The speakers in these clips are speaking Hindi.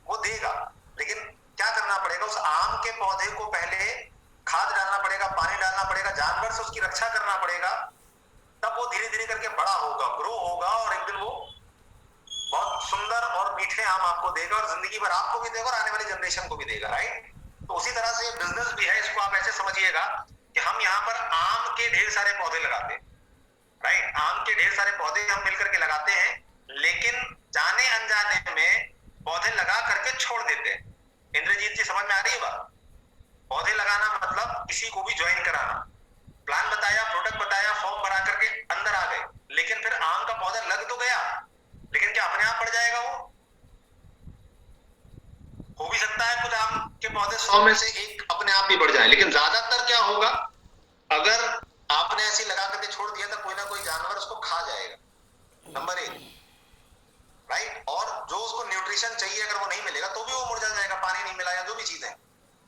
वो देगा, लेकिन क्या करना पड़ेगा, उस आम के पौधे को पहले खाद डालना पड़ेगा, पानी डालना पड़ेगा, जानवर से उसकी रक्षा करना पड़ेगा, तब वो धीरे धीरे करके बड़ा होगा, ग्रो होगा, और एक दिन वो बहुत सुंदर और मीठे आम आपको देगा, और जिंदगी भर आपको भी देगा और आने वाली जनरेशन को भी देगा, राइट। तो उसी तरह से बिजनेस भी है, इसको आप ऐसे समझिएगा कि हम यहाँ पर आम के ढेर सारे पौधे लगाते हैं, राइट, आम के ढेर सारे पौधे हम मिलकर के लगाते हैं, लेकिन जाने अनजाने में पौधे लगा करके छोड़ देते हैं। इंद्रजीत जी समझ में आ रही है बात? पौधे लगाना मतलब किसी को भी ज्वाइन कराना, प्लान बताया, प्रोडक्ट बताया, फॉर्म भरा करके अंदर आ गए, लेकिन फिर आम का पौधा लग तो गया, लेकिन क्या अपने आप बढ़ जाएगा? वो हो भी सकता है कुछ आम के पौधे 100 में से एक अपने आप भी बढ़ जाए, लेकिन ज्यादातर क्या होगा, अगर आपने ऐसे लगा करके छोड़ दिया तो कोई ना कोई जानवर उसको खा जाएगा, नंबर 1, राइट। और जो उसको न्यूट्रिशन चाहिए अगर वो नहीं मिलेगा तो भी वो मुरझा जाएगा, पानी नहीं मिला या जो भी चीजें।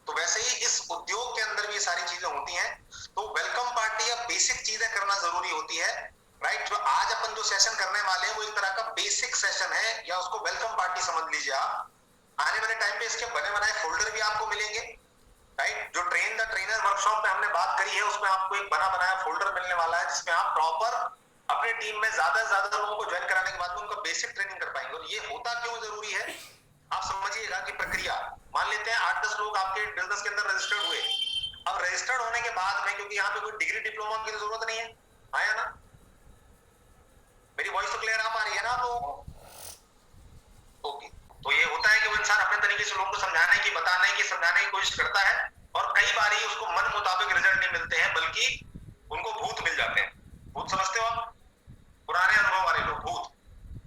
तो वैसे ही इस उद्योग के अंदर भी ये सारी चीजें होती हैं। तो वेलकम पार्टी या बेसिक चीजें करना जरूरी होती है, राइट। जो आज अपन जो सेशन करने वाले हैं वो एक तरह का बेसिक सेशन है, या उसको वेलकम पार्टी समझ लीजिए आप। आने वाले टाइम पे इसके बने बनाए फोल्डर भी आपको मिलेंगे, राइट। जो ट्रेन द ट्रेनर वर्कशॉप में हमने बात करी है उसमें आपको एक बना बनाया फोल्डर मिलने वाला है, जिसमें आप प्रॉपर अपने टीम में ज्यादा से ज्यादा लोगों को ज्वाइन कराने के बाद में उनका बेसिक ट्रेनिंग कर पाएंगे। और ये होता क्यों जरूरी है, आप समझिएगा कि प्रक्रिया, मान लेते हैं 8-10 लोग आपके बिजनेस के अंदर रजिस्टर्ड हुए। अब रजिस्टर्ड होने के बाद में, क्योंकि यहाँ पे कोई डिग्री डिप्लोमा की जरूरत नहीं है, आया ना, मेरी वॉइस तो क्लियर आ पा रही है ना आप लोगों को? ओके। तो ये होता है कि वो इंसान अपने तरीके से लोगों को समझाने की, बताने की, समझाने की कोशिश करता है, और कई बार ही उसको मन मुताबिक रिजल्ट नहीं मिलते हैं, बल्कि उनको भूत मिल जाते हैं। भूत समझते हो आप? पुराने अनुभव वाले लोग, भूत,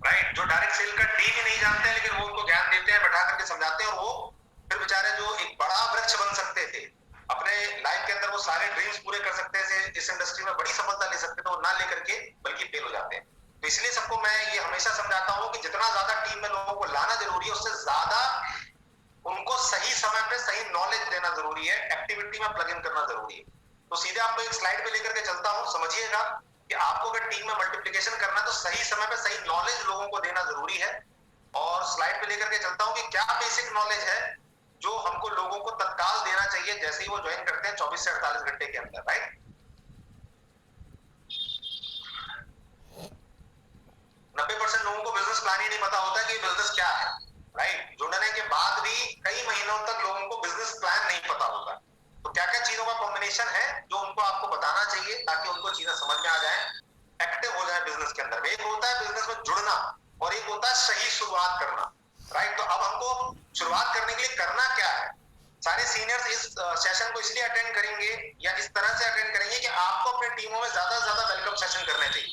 राइट। जो डायरेक्ट सेल का डी भी नहीं जानते हैं, लेकिन वो उनको ज्ञान देते हैं, बैठा करके समझाते हैं, और वो फिर बेचारे जो एक बड़ा वृक्ष बन सकते थे अपने लाइफ के अंदर, वो सारे ड्रीम्स पूरे कर सकते थे, इस इंडस्ट्री में बड़ी सफलता ले सकते थे, वो ना लेकर के बल्कि फेल हो जाते हैं। तो इसलिए सबको मैं ये हमेशा समझाता हूं कि जितना ज्यादा टीम में लोगों को लाना जरूरी है, उससे ज्यादा उनको सही समय पे सही नॉलेज देना जरूरी है, एक्टिविटी में प्लग इन करना जरूरी है। तो सीधे आपको एक स्लाइड पे लेकर के चलता हूं, समझिएगा कि आपको अगर टीम में मल्टीप्लिकेशन करना है तो सही समय पे सही नॉलेज लोगों को देना जरूरी है। और स्लाइड पे लेकर के चलता हूं कि क्या बेसिक नॉलेज है जो हमको लोगों को तत्काल देना चाहिए जैसे ही वो ज्वाइन करते हैं 24 से 48 घंटे के अंदर, राइट। 90% लोगों को बिजनेस प्लान ही नहीं पता होता कि बिजनेस क्या है, राइट। जुड़ने के बाद भी कई महीनों तक लोगों को बिजनेस प्लान नहीं पता होता। तो क्या क्या चीजों का कॉम्बिनेशन है जो उनको आपको बताना चाहिए ताकि उनको चीजें समझ में आ जाए, एक्टिव हो जाए बिजनेस के अंदर। एक होता है बिजनेस में जुड़ना, और एक होता है सही शुरुआत करना, राइट। तो अब हमको शुरुआत करने के लिए करना क्या है? सारे सीनियर्स इस सेशन को इसलिए अटेंड करेंगे या इस तरह से अटेंड करेंगे कि आपको अपने टीमों में ज्यादा से ज्यादा वेलकम सेशन करने चाहिए,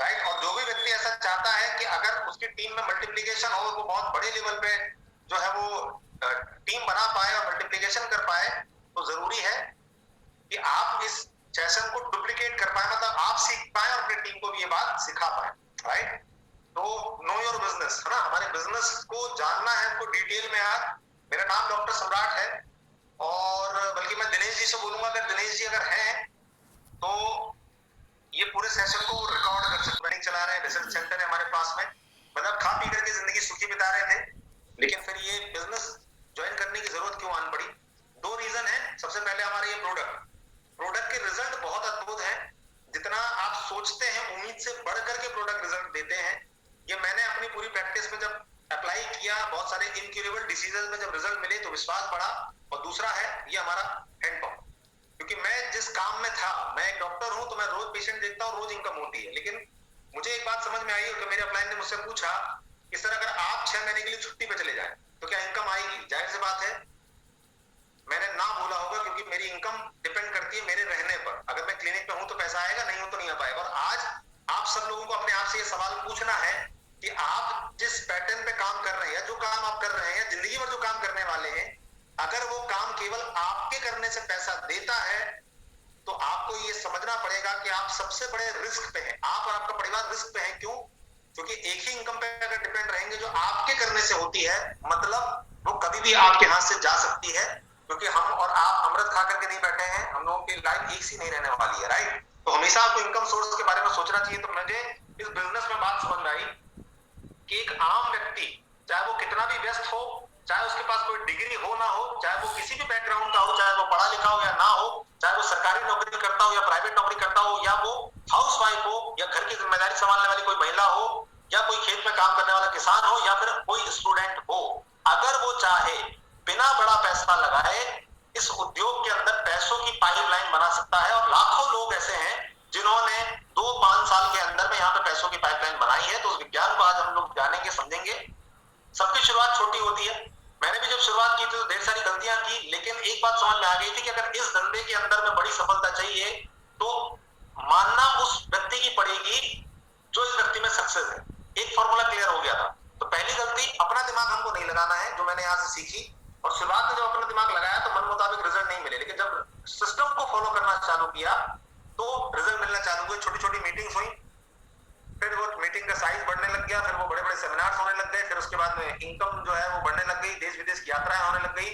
राइट। और जो भी व्यक्ति ऐसा चाहता है कि अगर उसकी टीम में मल्टीप्लिकेशन हो, वो बहुत बड़े लेवल पे जो है वो टीम बना पाए और मल्टीप्लिकेशन कर पाए, तो जरूरी है कि आप इस सेशन को डुप्लीकेट कर पाए, मतलब आप सीख पाए और अपनी टीम को भी ये बात सिखा पाए, राइट। तो नो योर बिजनेस, है ना, हमारे बिजनेस को जानना है हमको डिटेल में। आज मेरा नाम डॉक्टर सम्राट है, और बल्कि मैं दिनेश जी से बोलूंगा, अगर दिनेश जी अगर हैं तो ये पूरे सेशन को रिकॉर्ड कर सकते हैं। चला रहे हैं, रिसर्च सेंटर है हमारे पास में, मतलब खा पी करके जिंदगी सुखी बिता रहे थे, लेकिन फिर ये बिजनेस ज्वाइन करने की जरूरत क्यों आन पड़ी? 2 रीजन है। सबसे पहले हमारे ये प्रोडक्ट के रिजल्ट बहुत अद्भुत है, जितना आप सोचते हैं उम्मीद से बढ़ करके प्रोडक्ट रिजल्ट देते हैं। ये मैंने अपनी पूरी प्रैक्टिस में जब अप्लाई किया, बहुत सारे इनक्यूरेबल डिसीजेस में जब रिजल्ट मिले तो विश्वास बढ़ा। और दूसरा है ये हमारा हैंडपंप, क्योंकि मैं जिस काम में था, मैं एक डॉक्टर हूं तो मैं रोज पेशेंट देखता हूं, रोज इनकम होती है, लेकिन मुझे एक बात समझ में आई कि मेरे अपलाइन ने मुझसे पूछा कि सर अगर आप 6 महीने के लिए छुट्टी पे चले जाएं तो क्या इनकम आएगी? जाहिर सी बात है मैंने ना बोला होगा, क्योंकि मेरी इनकम डिपेंड करती है मेरे रहने पर। अगर मैं क्लिनिक में हूं तो पैसा आएगा, नहीं हूं तो नहीं आ पाएगा। और आज आप सब लोगों को अपने आप से ये सवाल पूछना है कि आप जिस पैटर्न पे काम कर रहे हैं, या जो काम आप कर रहे हैं, जिंदगी भर जो काम करने वाले हैं, अगर वो काम केवल आपके करने से पैसा देता है तो आपको ये समझना पड़ेगा कि आप सबसे बड़े रिस्क पे हैं। आप और आपका परिवार रिस्क पे है। क्यों? क्योंकि एक ही इनकम पे अगर डिपेंड रहेंगे जो आपके करने से होती है, मतलब वो कभी भी आपके हाथ से जा सकती है, क्योंकि हम और आप अमृत खा करके नहीं बैठे हैं, हम लोगों की लाइफ एक सी नहीं रहने वाली है, राइट। तो हमेशा आपको इनकम सोर्स के बारे में सोचना चाहिए। तो मुझे इस बिजनेस में बात समझ में आई कि एक आम व्यक्ति चाहे वो कितना भी व्यस्त हो, चाहे उसके पास कोई डिग्री हो ना हो, चाहे वो किसी भी बैकग्राउंड का हो, चाहे वो पढ़ा लिखा हो या ना हो, चाहे वो सरकारी नौकरी करता हो या प्राइवेट नौकरी करता हो, या वो हाउसवाइफ हो, या घर की जिम्मेदारी संभालने वाली कोई महिला हो, या कोई खेत में काम करने वाला किसान हो, या फिर कोई स्टूडेंट हो, अगर वो चाहे बिना बड़ा पैसा लगाए इस उद्योग के अंदर पैसों की पाइपलाइन बना सकता है। और लाखों लोग ऐसे हैं जिन्होंने 2-5 साल के अंदर में यहाँ पे पैसों की पाइपलाइन बनाई है। तो उस विज्ञान को आज हम लोग जानेंगे, समझेंगे। सबकी शुरुआत छोटी होती है। मैंने भी जब शुरुआत की थी तो ढेर सारी गलतियां की, लेकिन एक बात समझ में आ गई थी कि अगर इस धंधे के अंदर में बड़ी सफलता चाहिए तो मानना उस व्यक्ति की पड़ेगी जो इस व्यक्ति में सक्सेस है। एक फॉर्मूला क्लियर हो गया था। तो पहली गलती, अपना दिमाग हमको नहीं लगाना है, जो मैंने यहां से सीखी। और शुरुआत में जब अपना दिमाग लगाया तो मन मुताबिक रिजल्ट नहीं मिले, लेकिन जब सिस्टम को फॉलो करना चालू किया तो रिजल्ट मिलना चालू हुए। छोटी छोटी मीटिंग्स हुई, फिर वो मीटिंग का साइज बढ़ने लग गया, फिर वो बड़े बड़े सेमिनार्स होने लग गए, फिर उसके बाद में इनकम जो है वो बढ़ने लग गई, देश विदेश की यात्राएं होने लग गई,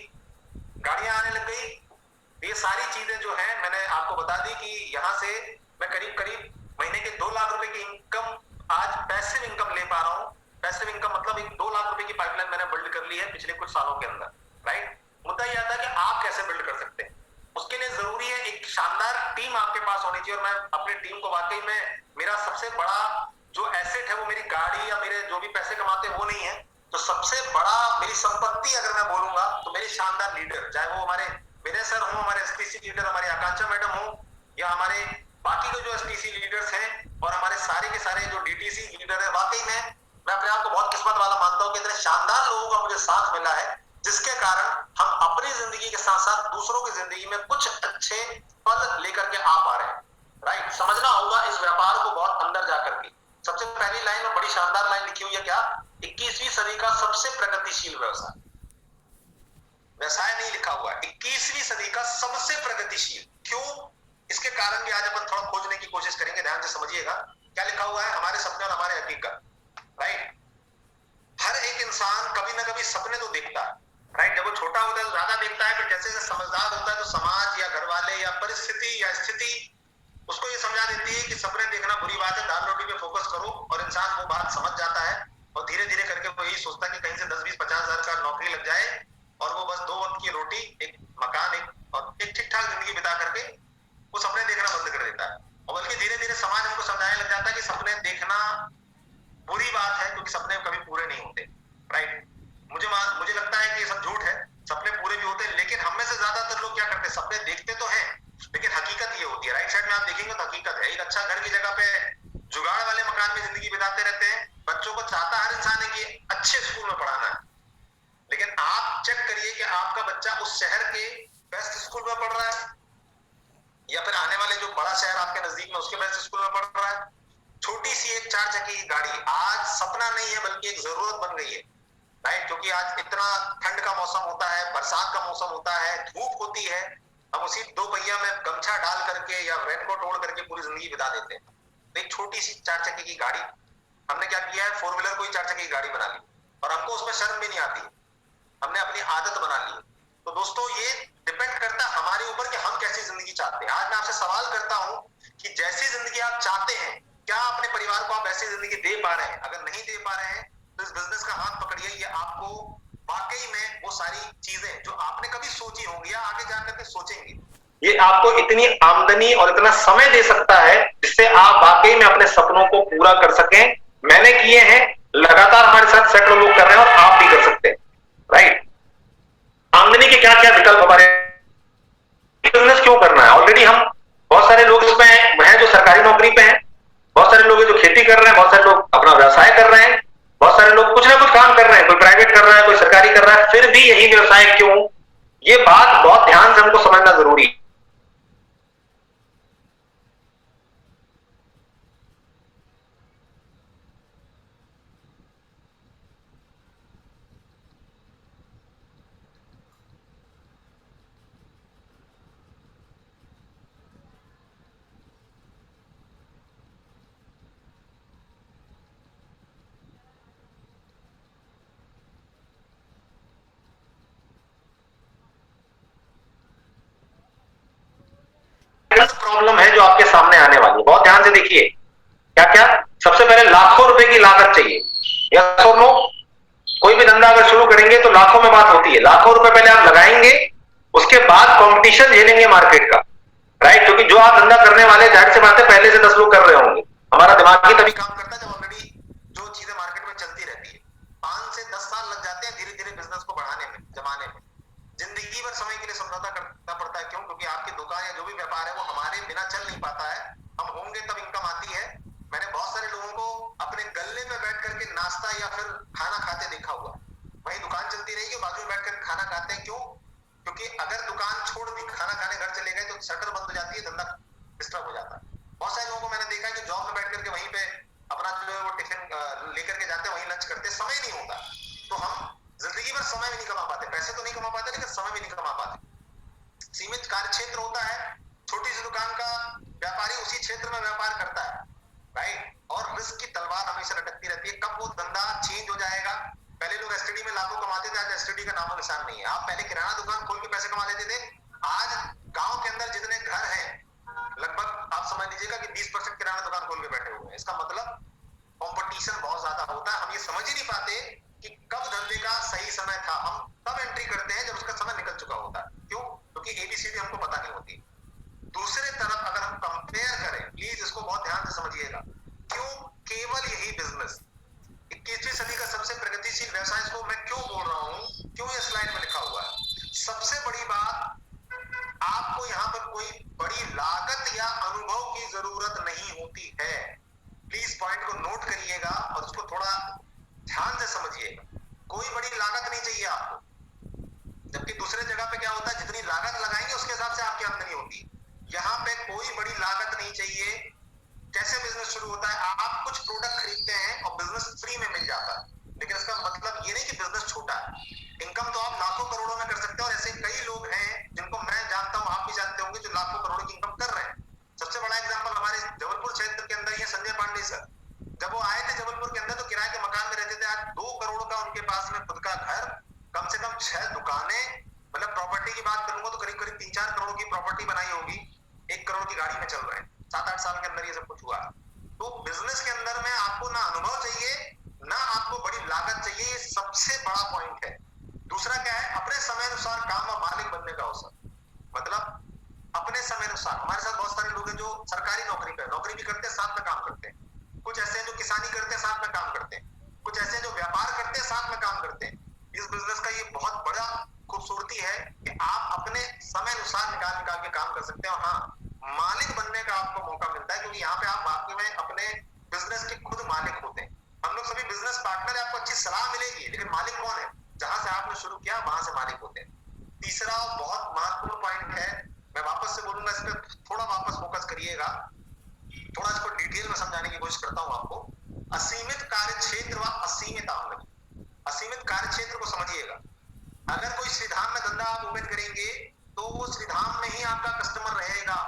गाड़ियां आने लग गई। ये सारी चीजें जो है मैंने आपको बता दी कि यहाँ से मैं करीब करीब महीने के 2 लाख रुपए की इनकम आज पैसिव इनकम ले पा रहा हूँ। पैसिव इनकम मतलब एक 2 लाख रुपए की पाइपलाइन मैंने बिल्ड कर ली है पिछले कुछ सालों के अंदर, राइट। मुद्दा यह आता है कि आप कैसे बिल्ड कर सकते हैं। उसके लिए जरूरी है एक शानदार टीम आपके पास होनी चाहिए। और मैं अपनी टीम को वाकई में, मेरा सबसे बड़ा जो एसेट है वो मेरी गाड़ी या मेरे जो भी पैसे कमाते हैं वो नहीं है। तो सबसे बड़ा मेरी संपत्ति अगर मैं बोलूंगा तो मेरे शानदार लीडर, चाहे वो हमारे विनय सर हो, हमारे एसटीसी लीडर हमारी आकांक्षा मैडम हो, या हमारे बाकी के जो एसटीसी लीडर्स हैं, और हमारे सारे के सारे जो डीटीसी लीडर है। वाकई में मैं अपने आप को बहुत किस्मत वाला मानता हूँ कि इतने शानदार लोगों का मुझे साथ मिला है, जिसके कारण हम अपनी जिंदगी के साथ साथ दूसरों की जिंदगी में कुछ अच्छे पल लेकर के आ पा रहे हैं, राइट। समझना होगा इस व्यापार को बहुत अंदर जाकर के। सबसे पहली लाइन में बड़ी शानदार लाइन लिखी हुई है, क्या? 21वीं सदी का सबसे प्रगतिशील व्यवसाय। व्यवसाय नहीं लिखा हुआ है, 21वीं सदी का सबसे प्रगतिशील। क्यों? इसके कारण भी आज अपन थोड़ा खोजने की कोशिश करेंगे, ध्यान से समझिएगा। क्या लिखा हुआ है? हमारे सपने और हमारे हकीकत, राइट। हर एक इंसान कभी ना कभी सपने तो देखता है, राइट। जब वो छोटा होता है तो ज्यादा देखता है, फिर जैसे जैसे समझदार होता है तो समाज या घर वाले या परिस्थिति या स्थिति उसको ये समझा देती है कि सपने देखना बुरी बात है, दाल रोटी पे फोकस करो। और इंसान वो बात समझ जाता है और धीरे धीरे करके वो यही सोचता है कि कहीं से 10-20-50 हजार का नौकरी लग जाए और वो बस 2 वक्त की रोटी, एक मकान, एक ठीक ठाक जिंदगी बिता करके वो सपने देखना बंद कर देता है। और बल्कि धीरे धीरे समाज हमको समझाने लग जाता है कि सपने देखना बुरी बात है, क्योंकि सपने कभी पूरे नहीं होते, राइट। मुझे लगता है कि ये सब झूठ है, सपने पूरे भी होते हैं। लेकिन हम में से ज्यादातर लोग क्या करते हैं, सपने देखते तो हैं लेकिन हकीकत ये होती है, राइट साइड में आप देखेंगे तो हकीकत है, एक अच्छा घर की जगह पे जुगाड़ वाले मकान में जिंदगी बिताते रहते हैं। बच्चों को चाहता हर इंसान है कि अच्छे स्कूल में पढ़ाना है, लेकिन आप चेक करिए कि आपका बच्चा उस शहर के बेस्ट स्कूल में पढ़ रहा है या फिर आने वाले जो बड़ा शहर आपके नजदीक में उसके बेस्ट स्कूल में पढ़ रहा है। छोटी सी एक 4 चक्की की गाड़ी आज सपना नहीं है बल्कि एक जरूरत बन गई है, राइट। क्योंकि आज इतना ठंड का मौसम होता है, बरसात का मौसम होता है, धूप होती है, हम उसी 2 पहिया में गमछा डाल करके या रेनकोट ओढ़ करके पूरी जिंदगी बिता देते हैं। तो एक छोटी सी 4 चक्की की गाड़ी, हमने क्या किया है, 4 व्हीलर को ही 4 चक्की की गाड़ी बना ली और हमको उसमें शर्म भी नहीं आती, हमने अपनी आदत बना ली। तो दोस्तों ये डिपेंड करता है हमारे ऊपर कि हम कैसी जिंदगी चाहते हैं। आज मैं आपसे सवाल करता हूं कि जैसी जिंदगी आप चाहते हैं, क्या अपने परिवार को आप ऐसी जिंदगी दे पा रहे हैं? अगर नहीं दे पा रहे हैं तो इस बिजनेस का हाथ पकड़िए, ये आपको वाकई में वो सारी चीजें जो आपने कभी सोची होंगी या आगे जाकर के सोचेंगे, ये आपको इतनी आमदनी और इतना समय दे सकता है जिससे आप वाकई में अपने सपनों को पूरा कर सकें। मैंने किए हैं, लगातार हमारे साथ सैकड़ों लोग कर रहे हैं और आप भी कर सकते हैं, राइट। आमदनी के क्या क्या विकल्प हमारे, बिजनेस क्यों करना है? ऑलरेडी हम बहुत सारे लोग इसमें हैं जो सरकारी नौकरी पे हैं, बहुत सारे लोग जो खेती कर रहे हैं, बहुत सारे लोग अपना व्यवसाय कर रहे हैं, बहुत सारे लोग कुछ ना कुछ काम कर रहे हैं, कोई प्राइवेट कर रहा है, कोई सरकारी कर रहा है, फिर भी यही व्यवसाय क्यों? ये बात बहुत ध्यान से हमको समझना जरूरी है। प्रॉब्लम है जो आपके सामने आने वाली है, बहुत ध्यान से देखिए। क्या क्या? सबसे पहले लाखों रुपए की लागत चाहिए, यस और नो? कोई भी धंधा अगर शुरू करेंगे तो लाखों में बात होती है, लाखों रुपए पहले आप लगाएंगे, उसके बाद कंपटीशन झेलेंगे मार्केट का, राइट? क्योंकि जो आप धंधा करने वाले, जाहिर सी बात है पहले से 10 लोग कर रहे होंगे। हमारा दिमाग ही तभी काम करता है जब ऑलरेडी जो चीजें मार्केट में चलती रहती है। 5 से 10 साल लग जाते हैं धीरे धीरे बिजनेस को बढ़ाने में, जमाने में। जिंदगी भर समय के लिए समझौता करना पड़ता है। क्यों? क्योंकि आपकी दुकान या जो भी व्यापार है वो हमारे बिना चल नहीं पाता है। हम होंगे तब इनकम आती है। मैंने बहुत सारे लोगों को अपने गल्ले पे बैठ करके नाश्ता या फिर खाना खाते देखा हुआ। वही दुकान चलती रहेगी, बाजू में बैठ कर खाना खाते हैं। क्यों? क्योंकि अगर दुकान छोड़ दी, खाना खाने घर चले गए तो शटर बंद हो जाती है, धंधा डिस्टर्ब हो जाता है। बहुत सारे लोगों को मैंने देखा है कि जॉब में बैठ करके वहीं पे अपना जो है वो टिफिन लेकर के जाते हैं, वहीं लंच करते, समय नहीं होता। तो हम जिंदगी भर समय भी नहीं कमा पाते, पैसे तो नहीं कमा पाते लेकिन समय भी नहीं कमा पाते। सीमित कार्य क्षेत्र होता है, छोटी सी दुकान का व्यापारी उसी क्षेत्र में व्यापार करता है, राइट? और रिस्क की तलवार हमेशा लटकती रहती है, कब वो धंधा चेंज हो जाएगा। पहले लोग एसटीडी में लाखों कमाते थे, आज एसटीडी का नामो निशान नहीं है। आप पहले किराना दुकान खोल के पैसे कमा लेते थे, आज गांव के अंदर जितने घर हैं लगभग आप समझ लीजिएगा कि 20% किराना दुकान खोल के बैठे हुए हैं। इसका मतलब कंपटीशन बहुत ज्यादा होता है। हम ये समझ ही नहीं पाते कि कब धंधे का सही समय था। हम तब एंट्री करते हैं जब उसका समय निकल चुका होता है। क्यों? क्योंकि एबीसीडी हमको पता नहीं होती। दूसरे तरफ अगर हम कंपेयर करें, प्लीज इसको बहुत ध्यान से समझिएगा, क्यों केवल यही बिजनेस 21वीं सदी का सबसे प्रगतिशील व्यवसाय, इसको मैं क्यों बोल रहा हूं, क्यों ये स्लाइड में लिखा हुआ है? सबसे बड़ी बात, आपको यहां पर कोई बड़ी लागत या अनुभव की जरूरत नहीं होती है। प्लीज पॉइंट को नोट करिएगा और उसको थोड़ा ध्यान से समझिएगा। कोई बड़ी लागत नहीं चाहिए आपको, जबकि दूसरे जगह पे क्या होता है, जितनी लागत लगाएंगे उसके हिसाब से आपकी आमदनी होती है। यहाँ पे कोई बड़ी लागत नहीं चाहिए। कैसे बिजनेस शुरू होता है? आप कुछ प्रोडक्ट खरीदते हैं और बिजनेस फ्री में मिल जाता है, लेकिन इसका मतलब ये नहीं कि बिजनेस छोटा है। इनकम तो आप लाखों करोड़ों में कर सकते हो, और ऐसे कई लोग हैं जिनको मैं जानता हूं, आप भी जानते होंगे, जो लाखों करोड़ों की इनकम कर रहे हैं। सबसे बड़ा एग्जांपल हमारे जबलपुर क्षेत्र के अंदर ये संजय पांडे सर, जब वो आए थे जबलपुर के अंदर तो किराए के मकान में रहते थे। आज 2 करोड़ का उनके पास में खुद का घर, कम से कम 6 दुकानें, मतलब प्रॉपर्टी की बात करूंगा तो करीब करीब 3-4 करोड़ की प्रॉपर्टी बनाई होगी, 1 करोड़ की गाड़ी में चल रहे हैं। 7-8 साल के अंदर ये सब कुछ हुआ। तो बिजनेस के अंदर में आपको ना अनुभव चाहिए, ना आपको बड़ी लागत चाहिए, ये सबसे बड़ा पॉइंट है। दूसरा क्या है? अपने समय अनुसार काम और मालिक बनने का अवसर। मतलब अपने समय अनुसार। हमारे साथ बहुत सारे लोग हैं जो सरकारी नौकरी भी करते हैं, साथ में काम करते हैं। कुछ ऐसे हैं जो किसानी करते हैं, साथ में काम करते हैं। कुछ ऐसे हैं जो व्यापार करते हैं, साथ में काम करते हैं। इस बिजनेस का ये बहुत बड़ा खूबसूरती है कि आप अपने समय अनुसार निकाल के काम कर सकते हैं। और हाँ, मालिक बनने का आपको मौका मिलता है, क्योंकि यहाँ पे आप वाकई में अपने बिजनेस के खुद मालिक होते हैं। हम लोग सभी बिजनेस पार्टनर है, आपको अच्छी सलाह मिलेगी, लेकिन मालिक कौन है? जहां से आपने शुरू किया वहां से मालिक होते हैं। तीसरा और बहुत महत्वपूर्ण पॉइंट है, मैं वापस से बोलूंगा, इस पर थोड़ा वापस फोकस करिएगा, थोड़ा इसको डिटेल में समझाने की कोशिश करता हूं आपको। असीमित कार्य क्षेत्र व असीमित आमदनी। असीमित कार्य क्षेत्र को समझिएगा। अगर कोई श्रीधाम में धंधा आप ओपन करेंगे तो वो श्रीधाम में ही आपका कस्टमर रहेगा,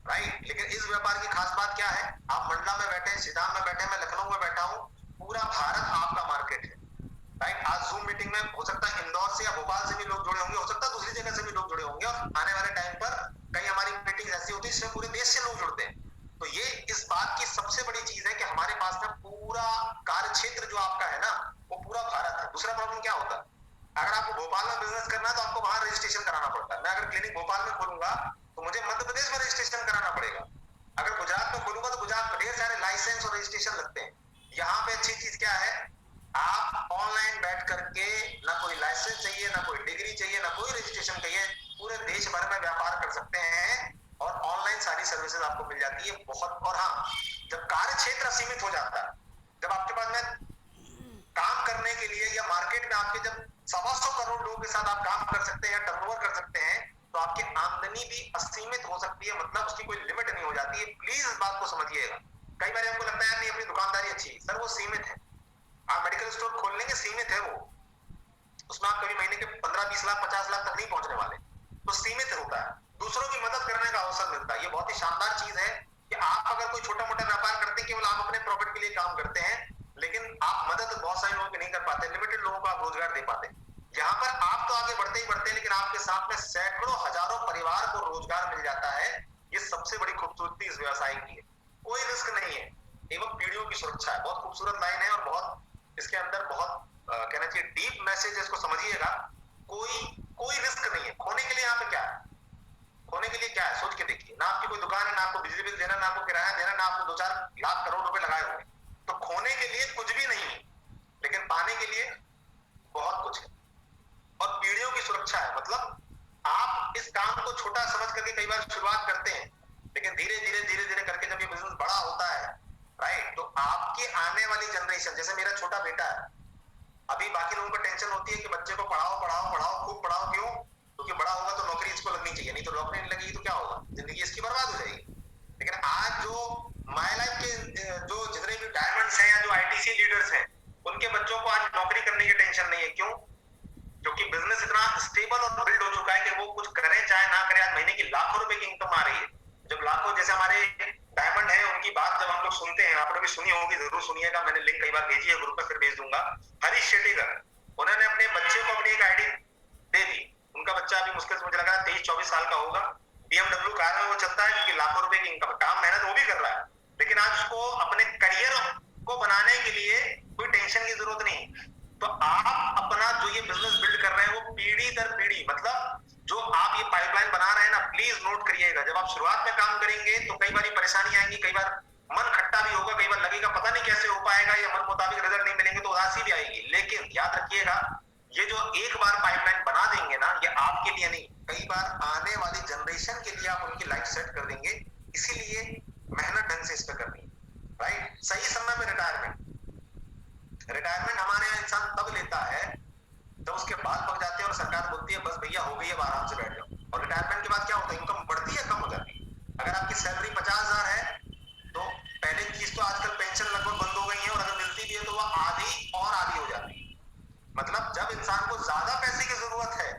राइट? लेकिन इस व्यापार की खास बात क्या है? आप मंडला में बैठे हैं, श्रीधाम में बैठे हैं, मैं लखनऊ में बैठा हूं, पूरा भारत आपका मार्केट है, राइट? आज जूम मीटिंग में हो सकता है इंदौर से या भोपाल से भी लोग जुड़े होंगे, हो सकता है दूसरी जगह से भी लोग जुड़े होंगे, और आने वाले टाइम पर कई हमारी मीटिंग ऐसी होती है जिसमें पूरे देश से लोग जुड़ते हैं। तो ये इस बात की सबसे बड़ी चीज है कि हमारे पास में पूरा कार्य क्षेत्र जो आपका है ना, वो पूरा भारत है। दूसरा प्रॉब्लम क्या होता है? अगर आपको भोपाल में बिजनेस करना है तो आपको वहां रजिस्ट्रेशन कराना पड़ता है। मैं अगर क्लिनिक भोपाल में खोलूंगा तो मुझे मध्य प्रदेश में रजिस्ट्रेशन कराना पड़ेगा। अगर गुजरात में खोलूंगा तो गुजरात में ढेर सारे लाइसेंस और रजिस्ट्रेशन लगते हैं। यहाँ पे अच्छी चीज क्या है? आप ऑनलाइन बैठ करके, ना कोई लाइसेंस चाहिए, ना कोई डिग्री चाहिए, ना कोई रजिस्ट्रेशन चाहिए, पूरे देश भर में व्यापार कर सकते हैं और ऑनलाइन सारी सर्विसेज आपको मिल जाती है बहुत। और हाँ, जब कार्य क्षेत्र असीमित हो जाता है, जब आपके पास में काम करने के लिए या मार्केट में आपके जब 125 करोड़ लोगों के साथ आप काम कर सकते हैं, टर्नओवर कर सकते हैं, तो आपकी आमदनी भी असीमित हो सकती है, मतलब उसकी कोई लिमिट नहीं हो जाती है। प्लीज इस बात को समझिएगा। कई बार आपको लगता है नहीं अपनी दुकानदारी अच्छी है, सर वो सीमित है। आप मेडिकल स्टोर खोल लेंगे, सीमित है वो, उसमें आप कभी महीने के 15-20 लाख 50 लाख तक नहीं पहुंचने वाले, तो सीमित होता है। दूसरों की मदद करने का अवसर मिलता है। ये बहुत ही शानदार चीज है कि आप अगर कोई छोटा मोटा व्यापार करते हैं, केवल आप अपने प्रॉफिट के लिए काम करते हैं, लेकिन आप मदद बहुत सारे लोगों की नहीं कर पाते, लिमिटेड लोगों को आप रोजगार दे पाते हैं। यहाँ पर आप तो आगे बढ़ते ही बढ़ते हैं, लेकिन आपके साथ में सैकड़ों हजारों परिवार को रोजगार मिल जाता है। ये सबसे बड़ी खूबसूरती इस व्यवसाय की है। कोई रिस्क नहीं है, एवं पीढ़ियों की सुरक्षा है। बहुत खूबसूरत लाइन है और बहुत इसके अंदर बहुत कहना चाहिए डीप मैसेज, इसको समझिएगा। कोई रिस्क नहीं है खोने के लिए। यहाँ पे क्या है, खोने के लिए क्या है, सोच के देखिए। ना आपकी कोई दुकान है, ना आपको बिजली बिल देना, ना आपको किराया देना, ना आपको 2-4 लाख करोड़ रुपए लगाए हुए। तो खोने के लिए कुछ भी नहीं है, लेकिन पाने के लिए बहुत कुछ है। और पीढ़ियों की सुरक्षा है। मतलब आप इस काम को छोटा समझ करके कई बार शुरुआत करते हैं, लेकिन धीरे धीरे करके जब ये बिजनेस बड़ा होता है, राइट, तो आपकी आने वाली जनरेशन, जैसे मेरा छोटा बेटा है, अभी बाकी लोगों को टेंशन होती है कि बच्चे को पढ़ाओ पढ़ाओ पढ़ाओ, खूब पढ़ाओ। क्यों? क्योंकि बड़ा होगा तो नौकरी इसको लगनी चाहिए, नहीं तो नौकरी नहीं लगेगी तो क्या होगा, जिंदगी इसकी बर्बाद हो जाएगी। लेकिन आज जो माय लाइफ के जो जितने भी डायमंड्स हैं या जो आईटीसी लीडर्स हैं, उनके बच्चों को आज नौकरी करने की टेंशन नहीं है। क्यों? क्योंकि बिजनेस इतना स्टेबल और बिल्ड हो चुका है कि वो कुछ करें चाहे ना करें, आज महीने की लाखों रुपए की इनकम आ रही है। जब लाखों, जैसे हमारे डायमंड है, उनकी बात जब हम लोग सुनते हैं, आपने भी सुनी होगी, जरूर सुनिएगा, मैंने लिंक कई बार भेजी है ग्रुप में, फिर भेज दूंगा। हरीश शेट्टीकर, उन्होंने अपने बच्चे को अपनी एक आईडी दे दी। उनका बच्चा अभी मुश्किल से मुझे लगा 23-24 साल का होगा, BMW कार में वो चलता है, क्योंकि लाखों रुपए की इनकम, काम मेहनत वो भी कर रहा है, लेकिन आज उसको अपने करियर को बनाने के लिए कोई टेंशन की जरूरत नहीं। तो आप अपना जो ये बिजनेस बिल्ड कर रहे हैं, वो पीढ़ी दर पीढ़ी, मतलब जो आप ये पाइपलाइन बना रहे हैं ना, प्लीज नोट करिएगा। जब आप शुरुआत में काम करेंगे तो कई बार परेशानी आएंगी, कई बार मन खट्टा भी होगा, कई बार लगेगा पता नहीं कैसे हो पाएगा, या मन मुताबिक रिजल्ट नहीं मिलेंगे तो उदासी भी आएगी। लेकिन याद रखिएगा, ये जो एक बार पाइपलाइन बना देंगे ना, ये आपके लिए नहीं, कई बार आने वाली जनरेशन के लिए आप उनकी लाइफ सेट कर देंगे। इसीलिए मेहनत ढंग से इस पर करनी है, राइट। सही समय में रिटायरमेंट हमारे यहाँ इंसान तब लेता है जब उसके बाल पक जाते हैं और सरकार बोलती है बस भैया हो गई, अब आराम से बैठ जाओ। और रिटायरमेंट के बाद क्या होता है, इनकम बढ़ती है कम हो जाती है। अगर आपकी सैलरी 50,000 है, तो पहले चीज तो आजकल पेंशन लगभग बंद हो गई है, और अगर मिलती भी है तो वह आधी और आधी हो जाती है। मतलब जब इंसान को ज्यादा पैसे की जरूरत है,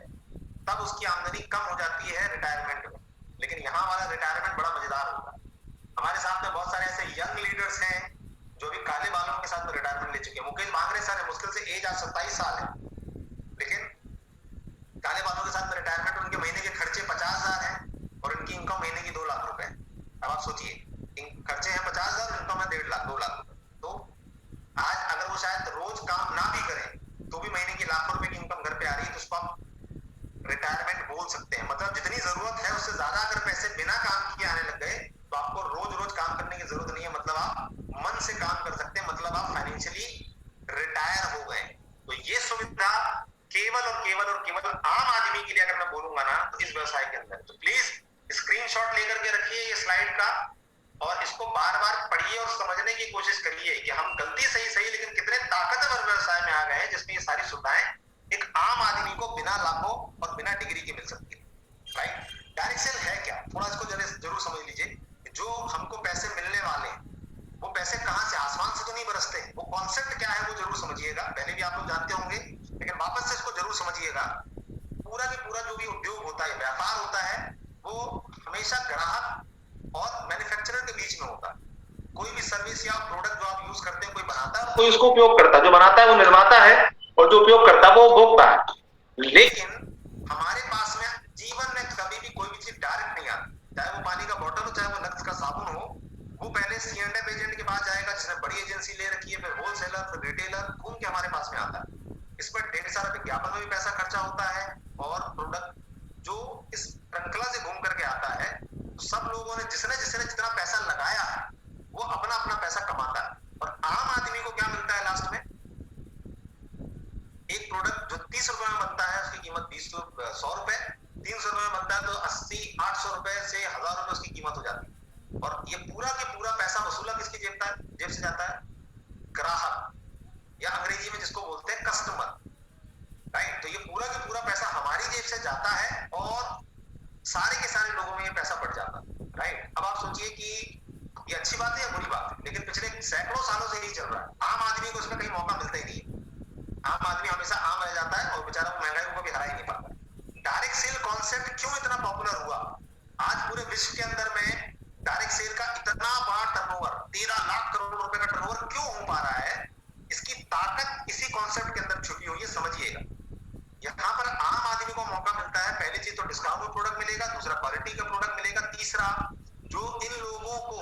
तब उसकी आमदनी कम हो जाती है रिटायरमेंट में। लेकिन यहाँ वाला रिटायरमेंट बड़ा मजेदार होगा। हमारे साथ में बहुत सारे ऐसे यंग लीडर्स हैं जो भी काले बालों के साथ में रिटायरमेंट ले चुके हैं। मुकेश भांगरे सर है, मुश्किल से एज आज 27 साल है, लेकिन काले बालों के साथ में रिटायरमेंट, उनके महीने के खर्चे 50,000 हैं और इनकी इनकम महीने की 2 लाख रुपए। अब आप सोचिए, खर्चे हैं 50,000, इनकम है 1.5 लाख 2 लाख रुपए। तो आज अगर वो शायद रोज काम ना भी करें तो भी महीने की लाखों रुपए की इनकम घर पे आ रही है, तो उसको आप रिटायरमेंट बोल सकते हैं। मतलब जितनी जरूरत है उससे ज्यादा अगर पैसे बिना काम किए आने लग गए, तो आपको रोज रोज काम करने की जरूरत नहीं है। मतलब आप मन से काम कर सकते हैं, मतलब आप फाइनेंशियली रिटायर हो गए। तो ये सुविधा केवल और केवल आम आदमी के लिए अगर मैं बोलूंगा ना, तो इस व्यवसाय के अंदर। तो प्लीज स्क्रीनशॉट लेकर के रखिए ये स्लाइड का, और इसको बार बार पढ़िए और समझने की कोशिश करिए कि हम गलती सही लेकिन कितने ताकतवर व्यवसाय में आ गए हैं, जिसमें ये सारी सुविधाएं एक आम आदमी को बिना लाखों और बिना डिग्री के मिल सकती है, राइट। डायरेक्ट सेल है क्या, थोड़ा इसको जरूर समझ लीजिए। जो हमको पैसे मिलने वाले हैं, वो पैसे कहां से, आसमान से तो नहीं बरसते। वो कॉन्सेप्ट क्या है वो जरूर समझिएगा, पहले भी आप लोग जानते होंगे, लेकिन वापस से इसको जरूर समझिएगा। पूरा की पूरा जो भी उद्योग होता है, व्यापार होता है, वो हमेशा ग्राहक और मैन्युफैक्चरर के बीच में होता है। कोई भी सर्विस या प्रोडक्ट जो आप यूज करते हैं, कोई बनाता है, कोई उसको उपयोग करता है। जो बनाता है वो निर्माता है, और जो उपयोग करता है वो उपभोक्ता है। लेकिन हमारे पास में जीवन में कभी भी कोई भी चीज डायरेक्ट नहीं आती, चाहे वो पानी का बोतल हो, चाहे वो लक्स का साबुन हो। वो पहले C&F एजेंट के पास जाएगा, जिसने बड़ी एजेंसी ले रखी है, फिर होलसेलर, फिर रिटेलर, घूम के हमारे पास में आता है। इसमें ढेर सारा विज्ञापन में भी पैसा खर्चा होता है, और प्रोडक्ट जो इस श्रृंखला से घूम करके आता है, तो सब लोगों ने जिसने जितना पैसा लगाया है, वो अपना अपना पैसा कमाता है। और आम आदमी को क्या मिलता है लास्ट में, एक प्रोडक्ट जो 30 रुपए में बनता है, उसकी कीमत 100 रुपए, 300 रुपए में बनता है तो 80-800 रुपए से 1000 रुपए उसकी कीमत हो जाती है। और ये पूरा के पूरा पैसा वसूला किसकी जेब से जाता है, ग्राहक, या अंग्रेजी में जिसको बोलते हैं कस्टमर, राइट। तो ये पूरा के पूरा पैसा हमारी जेब से जाता है, और सारे के सारे लोगों में ये पैसा बढ़ जाता है, राइट। अब आप सोचिए कि ये अच्छी बात है या बुरी बात है, लेकिन पिछले सैकड़ों सालों से यही चल रहा है। आम आदमी को इसमें कहीं मौका मिलता ही नहीं है। आम आदमी हमेशा आम रह जाता है, और बेचारा महंगाई को भी हरा ही नहीं पाता। डायरेक्ट सेल कॉन्सेप्ट क्यों इतना पॉपुलर हुआ? आज पूरे विश्व के अंदर में डायरेक्ट सेल का इतना बड़ा टर्नओवर, 13 लाख करोड़ रुपए का टर्नओवर क्यों हो पा रहा है? इसकी ताकत इसी कॉन्सेप्ट के अंदर छुपी हुई है, समझिएगा। यहाँ पर आम आदमी को मौका मिलता है, पहली चीज तो डिस्काउंट में प्रोडक्ट मिलेगा, दूसरा क्वालिटी का प्रोडक्ट मिलेगा, तीसरा जो इन लोगों को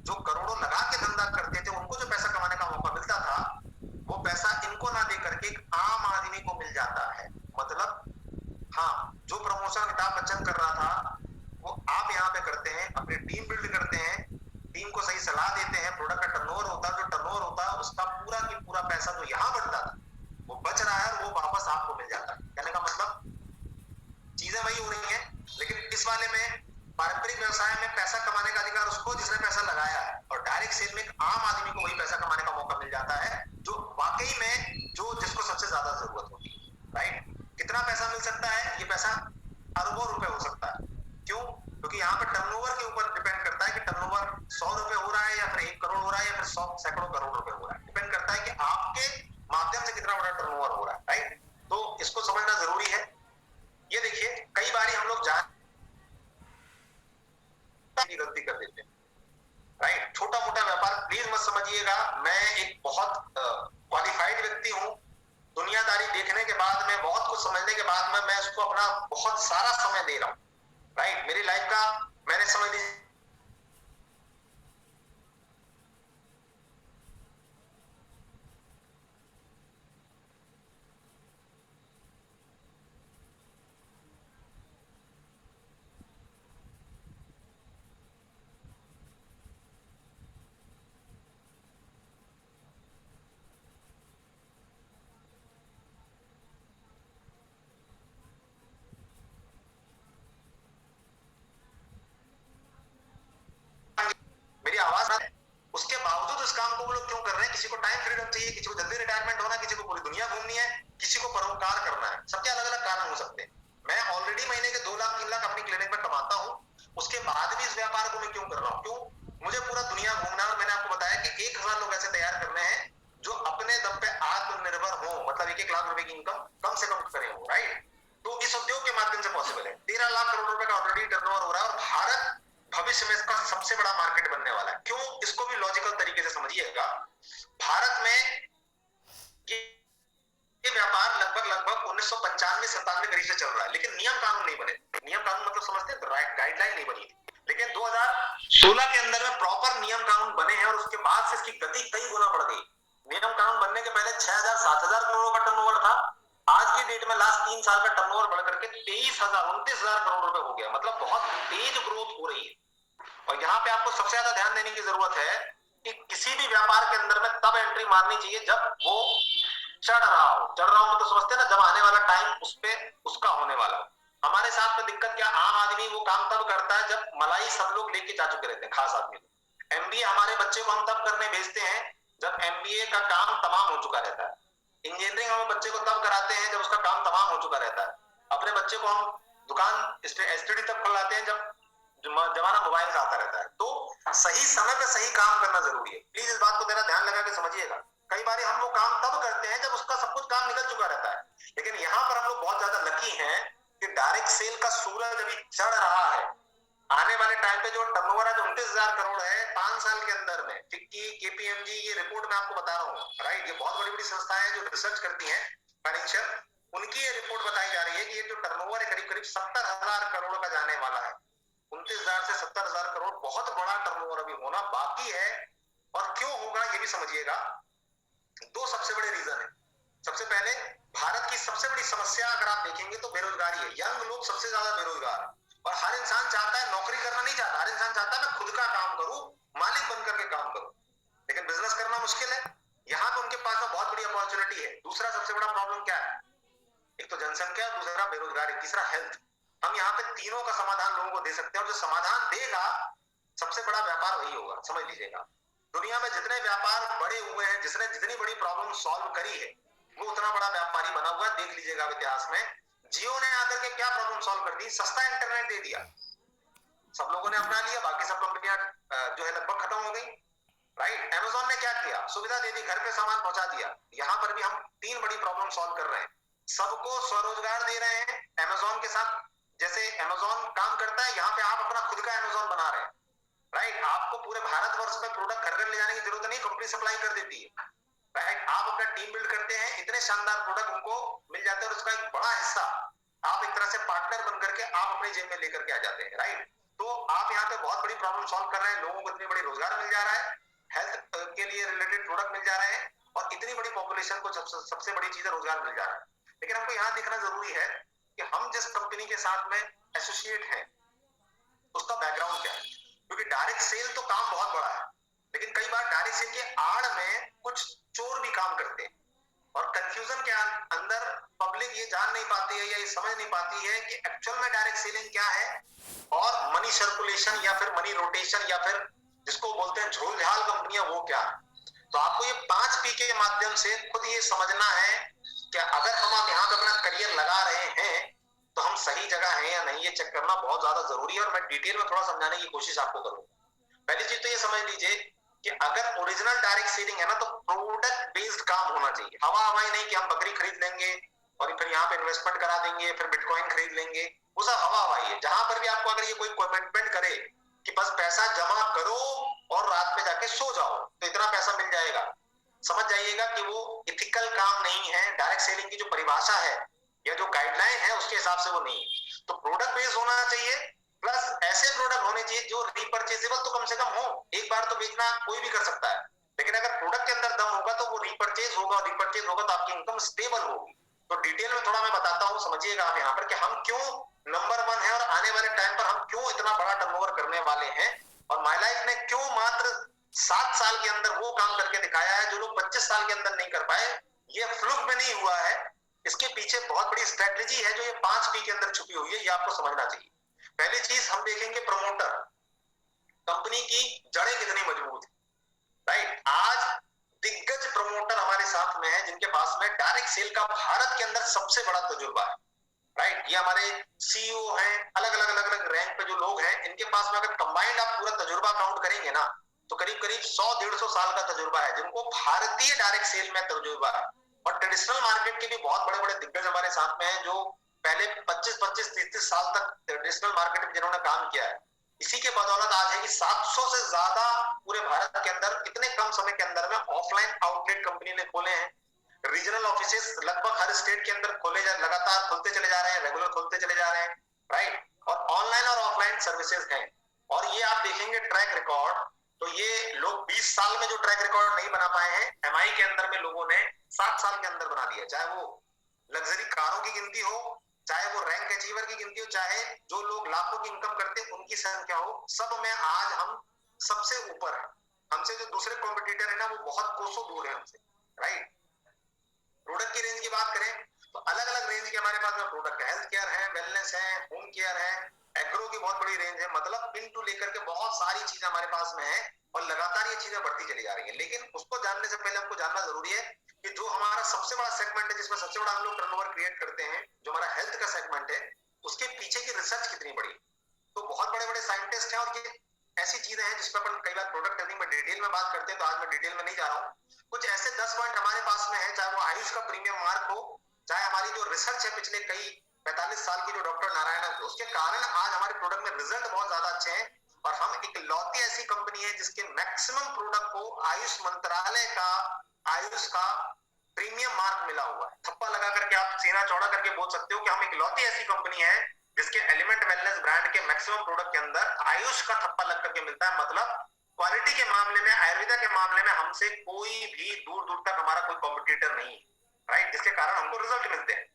जो करोड़ों लगा के धंधा करते थे, उनको जो पैसा कमाने का मौका मिलता था, वो पैसा मिल जाता है। मतलब हाँ, जो प्रमोशन अमिताभ बच्चन कर रहा था वो आप यहाँ पे करते हैं, अपनी टीम बिल्ड करते हैं, टीम को सही सलाह देते हैं, प्रोडक्ट का टर्नओवर होता है, जो टर्नओवर होता है उसका पूरा की पूरा पैसा जो यहाँ बढ़ता था वो बच रहा है और वो वापस आपको मिल जाता है। कहने का मतलब चीजें वही हो रही हैं, लेकिन इस वाले में पारंपरिक व्यवसाय में पैसा कमाने का अधिकार उसको जिसने पैसा लगाया है, और डायरेक्ट सेल में एक आम आदमी को वही पैसा कमाने का मौका मिल जाता है जो वाकई में जो जिसको सबसे ज्यादा जरूरत होती है। राइट? कितना पैसा मिल सकता है? ये पैसा अरबों रुपए हो सकता है। क्यों? क्योंकि यहाँ पे टर्नओवर के ऊपर डिपेंड करता है कि टर्नओवर 100 रुपए हो रहा है या फिर 1 करोड़ हो रहा है या फिर 100 सैकड़ों करोड़ रुपए हो रहा है। डिपेंड करता है कि आपके माध्यम से कितना बड़ा टर्नओवर हो रहा है। राइट? तो इसको समझना जरूरी है। ये देखिए, कई बार हम लोग गलती कर देते हैं। राइट? छोटा मोटा व्यापार प्लीज मत समझिएगा मैं एक बहुत क्वालिफाइड व्यक्ति हूं। दुनियादारी देखने के बाद में, बहुत कुछ समझने के बाद में मैं उसको अपना बहुत सारा समय दे रहा हूं। राइट? मेरी लाइफ का मैंने समझ लीजिए मेरी आवाज ना, उसके बावजूद इस काम को वो लोग क्यों कर रहे हैं? किसी को टाइम फ्रीडम चाहिए, किसी को जल्दी रिटायरमेंट होना, किसी को पूरी दुनिया घूमनी है, किसी को परोपकार करना है। सबके अलग अलग कारण हो सकते हैं। मैं ऑलरेडी महीने के 2 लाख 3 लाख अपनी क्लिनिक में कमाता हूं, उसके बाद भी इस व्यापार को मैं क्यों कर रहा हूं? क्यों? मुझे पूरा दुनिया घूमना है और मैंने आपको बताया कि 1000 लोग ऐसे तैयार करने हैं जो अपने दम पे आत्मनिर्भर हो, मतलब 1-1 लाख रुपए की इनकम कम से कम करें हो। राइट? तो इस उद्योग के माध्यम से पॉसिबल है। 13 लाख करोड़ रुपए का ऑलरेडी टर्नओवर हो रहा है और भारत भविष्य में इसका सबसे बड़ा मार्केट बनने वाला है। क्यों? इसको भी लॉजिकल तरीके से समझिएगा। भारत में ये व्यापार लगभग 1995-97 करीब से चल रहा है, लेकिन नियम कानून नहीं बने। नियम कानून मतलब समझते हैं? गाइडलाइन नहीं बनी थी, लेकिन 2016 के अंदर में प्रॉपर नियम कानून बने हैं और उसके बाद से इसकी गति कई गुना बढ़ गई। नियम कानून बनने के पहले 6000-7000 करोड़ का टर्नओवर था। आज की डेट में लास्ट 3 साल का टर्नओवर बढ़ करके 23,000-29,000 करोड़ रुपए हो गया। मतलब बहुत तेज ग्रोथ हो रही है। और यहाँ पे आपको सबसे ज्यादा ध्यान देने की जरूरत है कि किसी भी व्यापार के अंदर में तब एंट्री मारनी चाहिए जब वो चढ़ रहा हो। चढ़ रहा हो मतलब समझते हैं ना, जब आने वाला टाइम उस पे उसका होने वाला। हमारे साथ में दिक्कत क्या, आम आदमी वो काम तब करता है जब मलाई सब लोग लेके जा चुके रहते हैं, खास आदमी। एमबीए हमारे बच्चे को हम तब करने भेजते हैं जब एमबीए का काम तमाम हो चुका रहता है। इंजीनियरिंग हम बच्चे को तब कराते हैं जब उसका काम तमाम हो चुका रहता है। अपने बच्चे को हम दुकान एसटीडी तब खुलाते हैं जब जमाना मोबाइल का आता रहता है। तो सही समय पे सही काम करना जरूरी है। प्लीज इस बात को जरा ध्यान लगा के समझिएगा। कई बार हम वो काम तब करते हैं जब उसका सब कुछ काम निकल चुका रहता है, लेकिन यहाँ पर हम लोग बहुत ज्यादा लकी हैं कि डायरेक्ट सेल का सूरज अभी चढ़ रहा है। आने वाले टाइम पे जो टर्नओवर है 29,000 करोड़ है 5 साल के अंदर में। फिक्की, केपीएमजी, ये रिपोर्ट मैं आपको बता रहा हूँ। राइट? ये बहुत बड़ी बड़ी संस्थाएं हैं जो रिसर्च करती हैं फाइनेंशियल, उनकी ये रिपोर्ट बताई जा रही है कि ये जो टर्नओवर है करीब करीब 70,000 करोड़ का जाने वाला है। 29,000 से 70,000 करोड़ बहुत बड़ा टर्नओवर अभी होना बाकी है। और क्यों होगा ये भी समझिएगा। 2 सबसे बड़े रीजन है। सबसे पहले, भारत की सबसे बड़ी समस्या अगर आप देखेंगे तो बेरोजगारी है। यंग लोग सबसे ज्यादा बेरोजगार है और हर इंसान चाहता है, नौकरी करना नहीं चाहता, हर इंसान चाहता है मैं खुद का काम करूं, मालिक बन करके काम करूं, लेकिन बिजनेस करना मुश्किल है। यहां पे उनके पास में बहुत बड़ी अपॉर्चुनिटी है। दूसरा सबसे बड़ा प्रॉब्लम क्या है? एक तो जनसंख्या, दूसरा बेरोजगारी, तीसरा हेल्थ। हम यहाँ पे तीनों का समाधान लोगों को दे सकते हैं और जो समाधान देगा सबसे बड़ा व्यापार वही होगा। समझ लीजिएगा, दुनिया में जितने व्यापार बड़े हुए हैं, जिसने जितनी बड़ी प्रॉब्लम सॉल्व करी है वो उतना बड़ा व्यापारी बना हुआ है। देख लीजिएगा इतिहास में जियो ने आकर के क्या प्रॉब्लम सॉल्व कर दी? सस्ता इंटरनेट दे दिया, सब लोगों ने अपना लिया, बाकी सब कंपनियां जो है लगभग खत्म हो गई। राइट? अमेजोन ने क्या किया? सुविधा दे दी, घर पे सामान पहुंचा दिया। यहां पर भी हम 3 बड़ी प्रॉब्लम सॉल्व कर रहे हैं। सबको स्वरोजगार दे रहे हैं अमेजोन के साथ। जैसे अमेजोन काम करता है, यहाँ पे आप अपना खुद का अमेजोन बना रहे हैं। राइट? आपको पूरे भारतवर्ष में प्रोडक्ट घर घर ले जाने की जरूरत नहीं, कंपनी सप्लाई कर देती है। राइट? आप अपना टीम बिल्ड करते हैं, इतने शानदार प्रोडक्ट उनको मिल जाते हैं और उसका एक बड़ा हिस्सा आप एक तरह से पार्टनर बन करके आप अपनी जेब में लेकर के आ जाते हैं। राइट? तो आप यहाँ पे बहुत बड़ी प्रॉब्लम सॉल्व कर रहे हैं। लोगों को इतनी बड़ी रोजगार मिल जा रहा है, हेल्थ के लिए रिलेटेड प्रोडक्ट मिल जा रहे हैं और इतनी बड़ी पॉपुलेशन को सबसे बड़ी चीज है रोजगार मिल जा रहा है। लेकिन हमको यहाँ देखना जरूरी है कि हम जिस कंपनी के साथ में एसोसिएट हैं उसका बैकग्राउंड क्या है, क्योंकि डायरेक्ट सेल तो काम बहुत बड़ा है, लेकिन कई बार डायरेक्ट सेल के आड़ में कुछ चोर भी काम करते हैं और कंफ्यूजन के अंदर पब्लिक ये जान नहीं पाती है या ये समझ नहीं पाती है कि एक्चुअल में डायरेक्ट सेलिंग क्या है और मनी सर्कुलेशन या फिर मनी रोटेशन या फिर जिसको बोलते हैं झोलझाल कंपनियां वो क्या है। तो आपको ये 5 P के माध्यम से खुद ये समझना है कि अगर हम यहाँ पे अपना करियर लगा रहे हैं तो हम सही जगह हैं या नहीं, ये चेक करना बहुत ज्यादा जरूरी है और मैं डिटेल में थोड़ा समझाने की कोशिश आपको करूंगा। पहली चीज तो ये समझ लीजिए कि अगर ओरिजिनल डायरेक्ट सेलिंग है ना तो प्रोडक्ट बेस्ड काम होना चाहिए। हवा हवाई नहीं कि हम बकरी खरीद लेंगे और फिर यहाँ पे इन्वेस्टमेंट करा देंगे फिर बिटकॉइन खरीद लेंगे, वो सब हवा हवाई है। जहां पर भी आपको अगर ये कोई कमिटमेंट करे कि बस पैसा जमा करो और रात में जाके सो जाओ तो इतना पैसा मिल जाएगा, समझ जाइएगा कि वो इथिकल काम नहीं है। डायरेक्ट सेलिंग की जो परिभाषा है या जो गाइडलाइन है उसके हिसाब से वो नहीं है। तो प्रोडक्ट बेस्ड होना चाहिए, प्लस ऐसे प्रोडक्ट होने चाहिए जो रिपर्चेजेबल तो कम से कम हो। एक बार तो बेचना कोई भी कर सकता है, लेकिन अगर प्रोडक्ट के अंदर दम होगा तो वो रिपर्चेज होगा, रिपर्चेज होगा तो आपकी इनकम स्टेबल होगी। तो डिटेल में थोड़ा मैं बताता हूँ, समझिएगा आप यहाँ पर कि हम क्यों नंबर 1 है और आने वाले टाइम पर हम क्यों इतना बड़ा टर्नओवर करने वाले हैं और माय लाइफ ने क्यों मात्र 7 साल के अंदर वो काम करके दिखाया है जो लोग 25 साल के अंदर नहीं कर पाए। ये फ्लूक में नहीं हुआ है, इसके पीछे बहुत बड़ी स्ट्रेटेजी है जो ये 5 P के अंदर छुपी हुई है, ये आपको समझना चाहिए। पहली चीज हम देखेंगे प्रमोटर, कंपनी की जड़ें कितनी मजबूत है। राइट, आज दिग्गज प्रमोटर हमारे साथ में है जिनके पास में डायरेक्ट सेल का भारत के अंदर सबसे बड़ा तजुर्बा है। राइट, ये हमारे सीईओ हैं, अलग अलग अलग अलग रैंक पे जो लोग हैं इनके पास में अगर कंबाइंड आप पूरा तजुर्बा काउंट करेंगे ना तो करीब करीब 100-150 साल का तजुर्बा है जिनको भारतीय डायरेक्ट सेल में तजुर्बा है। और ट्रेडिशनल मार्केट के भी बहुत बड़े बड़े दिग्गज हमारे साथ में हैं जो पहले 25-25 30 साल तक ट्रेडिशनल मार्केट में जिन्होंने काम किया है। इसी के बदौलत आज है कि 700 से ज्यादा पूरे भारत के अंदर इतने कम समय के अंदर में ऑफलाइन आउटलेट कंपनी ने खोले हैं। रीजनल ऑफिसेस लगभग हर स्टेट के अंदर लगातार खुलते चले जा रहे हैं, रेगुलर खुलते चले जा रहे हैं। राइट, और ऑनलाइन और ऑफलाइन सर्विसेज हैं। और ये आप देखेंगे ट्रैक रिकॉर्ड, तो ये लोग 20 साल में जो ट्रैक रिकॉर्ड नहीं बना पाए हैं एमआई के अंदर में लोगों ने 7 साल के अंदर बना दिया। चाहे वो लग्जरी कारों की गिनती हो, चाहे वो रैंक अचीवर की गिनती हो, चाहे जो लोग लाखों की इनकम करते हैं उनकी संख्या हो, सब में आज हम सबसे ऊपर है। हमसे जो दूसरे कॉम्पिटिटर है ना वो बहुत कोसों दूर है हमसे। राइट, प्रोडक्ट की रेंज की बात करें तो अलग अलग रेंज के हमारे पास में प्रोडक्ट है, हेल्थ केयर है, वेलनेस है, होम केयर है, एग्रो की बहुत बड़ी रेंज है। मतलब पिन टू लेकर के बहुत सारी चीजें हमारे पास में है और लगातार ये चीजें बढ़ती चली जा रही है। लेकिन उसको जानने से पहले हमको जानना जरूरी है कि जो हमारा सबसे बड़ा सेगमेंट है जिसमें सबसे बड़ा हम लोग टर्नओवर क्रिएट करते हैं, जो हमारा हेल्थ का सेगमेंट है, उसके पीछे की रिसर्च कितनी बड़ी। तो बहुत बड़े बड़े साइंटिस्ट हैं और ये ऐसी चीजें हैं जिस पर अपन कई बार प्रोडक्ट ट्रेनिंग में डिटेल में बात करते हैं, तो आज मैं डिटेल में नहीं जा रहा हूँ। कुछ ऐसे 10 पॉइंट हमारे पास में है, चाहे वो आयुष का प्रीमियम मार्क हो, चाहे हमारी जो रिसर्च है पिछले कई 45 साल की जो डॉक्टर नारायण, उसके कारण आज हमारे प्रोडक्ट में रिजल्ट बहुत ज्यादा अच्छे हैं। और हम एक लौती ऐसी कंपनी है जिसके मैक्सिमम प्रोडक्ट को आयुष मंत्रालय का आयुष का प्रीमियम मार्क मिला हुआ है। थप्पा लगा करके आप सीना चौड़ा करके बोल सकते हो कि हम एक लौती ऐसी कंपनी है जिसके एलिमेंट वेलनेस ब्रांड के मैक्सिमम प्रोडक्ट के अंदर आयुष का थप्पा लग करके मिलता है। मतलब क्वालिटी के मामले में, आयुर्वेदा के मामले में हमसे कोई भी दूर दूर तक हमारा कोई कॉम्पिटिटर नहीं है। राइट, जिसके कारण हमको रिजल्ट मिलते हैं।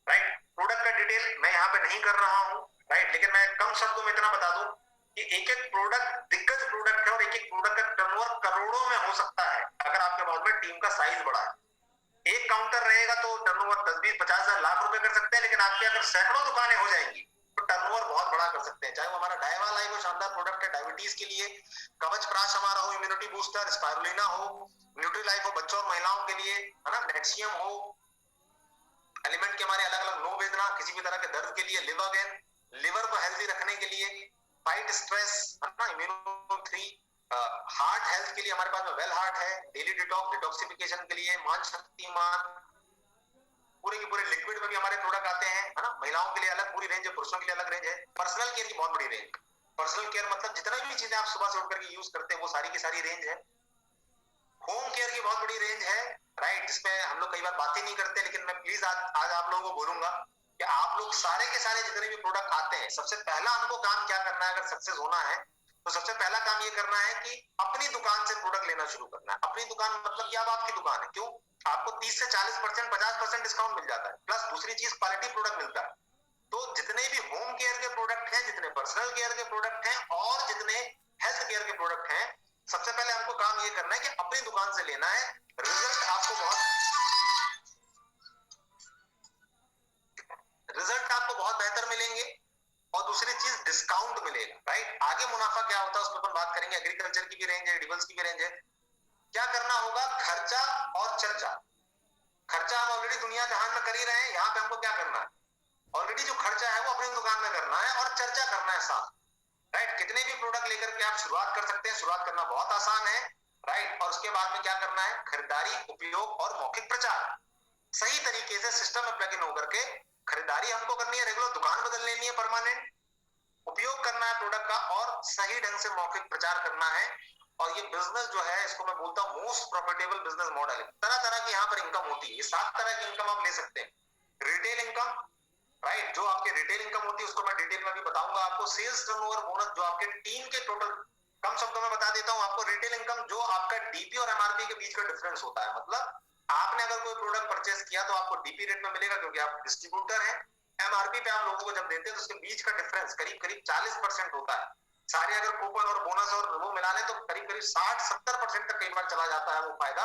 राइट, प्रोडक्ट का डिटेल मैं यहाँ पे नहीं कर रहा हूँ। राइट, लेकिन मैं कम शब्दों में इतना बता दूं कि एक एक प्रोडक्ट दिग्गज प्रोडक्ट है और एक एक प्रोडक्ट का टर्नओवर करोड़ों में हो सकता है अगर आपके पास में टीम का साइज बड़ा है। एक काउंटर रहेगा तो टर्नओवर 10-20-50 हजार लाख रुपए कर सकते हैं, लेकिन आपके अगर सैकड़ों दुकानें हो जाएंगी तो टर्नओवर बहुत बड़ा कर सकते हैं। चाहे वो हमारा डायवा लाइव हो, शानदार प्रोडक्ट है डायबिटीज के लिए, कवच प्राश हमारा हो, इम्यूनिटी बूस्टर, स्पाइरुलिना हो, न्यूट्री लाइफ हो बच्चों और महिलाओं के लिए, है ना, नेक्सियम हो, एलिमेंट के हमारे अलग अलग नो वेदना किसी भी तरह के दर्द के लिए, लिवरगेन लिवर को हेल्दी रखने के लिए, फाइट स्ट्रेस, है ना, इम्यूनो 3, हार्ट हेल्थ के लिए हमारे पास में वेल हार्ट है, डेली डिटॉक्सिफिकेशन के लिए मान शक्तिमान, पूरे के पूरे लिक्विड में भी हमारे प्रोडक्ट आते हैं, है ना। महिलाओं के लिए अलग पूरी रेंज है, पुरुषों के लिए अलग रेंज है। पर्सनल केयर की बहुत बड़ी रेंज, पर्सनल केयर मतलब जितना भी चीजें आप सुबह से उठ करके यूज करते हैं वो सारी की सारी रेंज है। होम केयर की बहुत बड़ी रेंज है। राइट, जिसमें हम लोग कई बार बात ही नहीं करते, लेकिन मैं प्लीज आज आप लोगों को बोलूंगा कि आप लोग सारे के सारे जितने भी प्रोडक्ट आते हैं, सबसे पहला हमको काम क्या करना है अगर सक्सेस होना है तो सबसे पहला काम ये करना है कि अपनी दुकान से प्रोडक्ट लेना शुरू करना है। अपनी दुकान मतलब कि अब आपकी दुकान है, क्यों? आपको 30 से 40%, 50% डिस्काउंट मिल जाता है, प्लस दूसरी चीज क्वालिटी प्रोडक्ट मिलता है। तो जितने भी होम केयर के प्रोडक्ट हैं, जितने पर्सनल केयर के प्रोडक्ट हैं और जितने हेल्थ केयर के प्रोडक्ट हैं, सबसे पहले हमको काम ये करना है कि अपनी दुकान से लेना है। रिजल्ट आपको बहुत बेहतर मिलेंगे और दूसरी चीज डिस्काउंट मिलेगा, राइट? आगे मुनाफा क्या होता है उसमें अपन बात करेंगे। एग्रीकल्चर की भी रेंज है, एडिबल्स की भी रेंज है। क्या करना होगा? खर्चा और चर्चा। खर्चा हम ऑलरेडी दुनिया जहान में कर ही रहे हैं, यहाँ पे हमको क्या करना है? ऑलरेडी जो खर्चा है वो अपनी दुकान में करना है और चर्चा करना है साथ, राइट? कितने भी प्रोडक्ट लेकर के आप शुरुआत कर सकते हैं, शुरुआत करना बहुत आसान है, राइट? और उसके बाद में क्या करना है? खरीदारी, उपयोग और मौखिक प्रचार। सही तरीके से सिस्टम में प्लग इन होकर के खरीदारी हमको करनी है, रेगुलर दुकान बदल लेनी है, परमानेंट उपयोग करना है प्रोडक्ट का, और सही ढंग से मौखिक प्रचार करना है। और ये बिजनेस जो है, इसको मैं बोलता हूँ मोस्ट प्रॉफिटेबल बिजनेस मॉडल है। तरह तरह की यहाँ पर इनकम होती है, ये 7 तरह की इनकम आप ले सकते हैं। Retail income, right? जो आपकी रिटेल इनकम होती है उसको मैं डिटेल में भी बताऊंगा आपको। सेल्स टर्नओवर बोनस, जो आपके टीम के टोटल, कम शब्दों में बता देता हूं आपको। रिटेल इनकम जो आपका डीपी और एमआरपी के बीच का डिफरेंस होता है, मतलब आपने अगर कोई प्रोडक्ट परचेस किया तो आपको डीपी रेट में मिलेगा क्योंकि आप डिस्ट्रीब्यूटर हैं। एमआरपी पे आप लोगों को जब देते हैं तो उसके बीच का डिफरेंस करीब करीब 40% होता है। सारे अगर कूपन और बोनस और वो मिला लें तो करीब करीब 60-70% तक कई बार चला जाता है वो फायदा,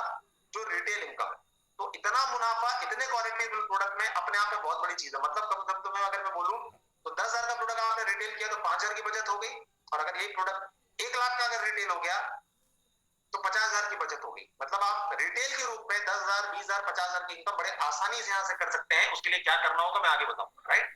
जो रिटेल इनकम है। तो इतना मुनाफा इतने क्वालिटेबल प्रोडक्ट में अपने आप में बहुत बड़ी चीज है। मतलब कम शब्दों में अगर मैं बोलूं तो 10,000 का प्रोडक्ट आपने रिटेल किया तो 5,000 की बचत हो गई, और अगर यही प्रोडक्ट 1 लाख का अगर रिटेल हो गया तो 50,000 की बचत होगी। मतलब आप रिटेल के रूप में 10,000, 20,000, 50,000 की इनकम बड़े आसानी से यहां से कर सकते हैं। उसके लिए क्या करना होगा मैं आगे बताऊंगा, राइट?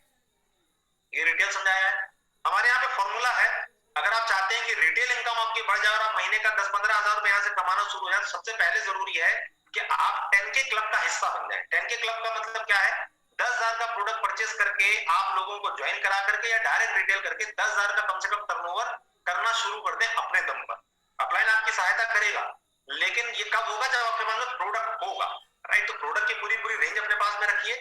ये रिटेल समझाया है। हमारे यहाँ पे फॉर्मूला है, अगर आप चाहते हैं कि रिटेल इनकम आपकी बढ़ जाए और आप महीने का 10-15 हजार रुपए यहाँ से कमाना शुरू हो जाए, तो सबसे पहले जरूरी है कि आप 10K क्लब का हिस्सा बन जाए। 10K क्लब का मतलब क्या है? 10,000 का प्रोडक्ट परचेस करके आप लोगों को ज्वाइन करा करके या डायरेक्ट रिटेल करके 10,000 का कम से कम टर्नओवर करना शुरू कर दें अपने दम पर। अपलाइन आपकी सहायता करेगा, लेकिन ये कब होगा? जब आपके पास में प्रोडक्ट होगा, राइट? तो प्रोडक्ट की पूरी पूरी रेंज अपने पास में रखिए।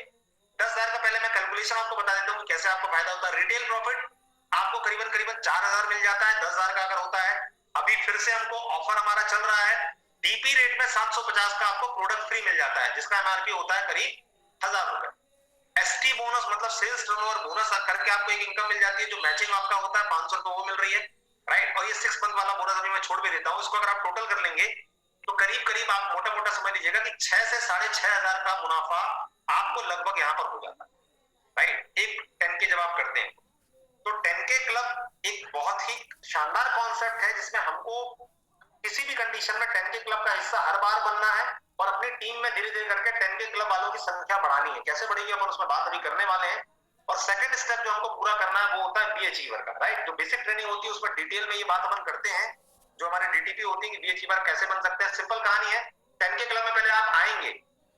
10,000 का पहले मैं कैलकुलेशन आपको बता देता हूँ कैसे आपको फायदा होता है। रिटेल प्रॉफिट आपको करीबन करीबन 4,000 मिल जाता है 10,000 का अगर होता है। अभी फिर से हमको ऑफर हमारा चल रहा है, डीपी रेट में 750 का आपको प्रोडक्ट फ्री मिल जाता है, जिसका एमआरपी होता है करीब 1,000 रुपए। एसटी बोनस मतलब सेल्स टर्नओवर बोनस करके आपको एक इनकम मिल जाती है, जो मैचिंग आपका होता है 500 रुपए, वो मिल रही है, राइट? और ये 6 मंथ वाला बोनस अभी मैं छोड़ भी देता हूँ। इसको अगर आप टोटल कर लेंगे तो करीब करीब आप मोटा मोटा समझ लीजिएगा कि 6 से 6,500 का मुनाफा आपको लगभग यहाँ पर हो जाता है, राइट? एक 10K जब आप करते हैं तो 10K क्लब एक बहुत ही शानदार कॉन्सेप्ट है, जिसमें हमको किसी भी कंडीशन में 10K क्लब का हिस्सा हर बार बनना है और अपनी टीम में धीरे धीरे करके 10K क्लब वालों की संख्या बढ़ानी है। कैसे बढ़ेगी अपन उसमें बात अभी करने वाले हैं। और सेकंड स्टेप जो हमको पूरा करना है वो होता है बी अचीवर का, राइट? जो बेसिक ट्रेनिंग होती है उसमें डिटेल में ये बात अपन करते हैं, जो हमारे डीटीपी होती है कि बी अचीवर कैसे बन सकते हैं। सिंपल कहानी है, 10K क्लब में पहले आप आएंगे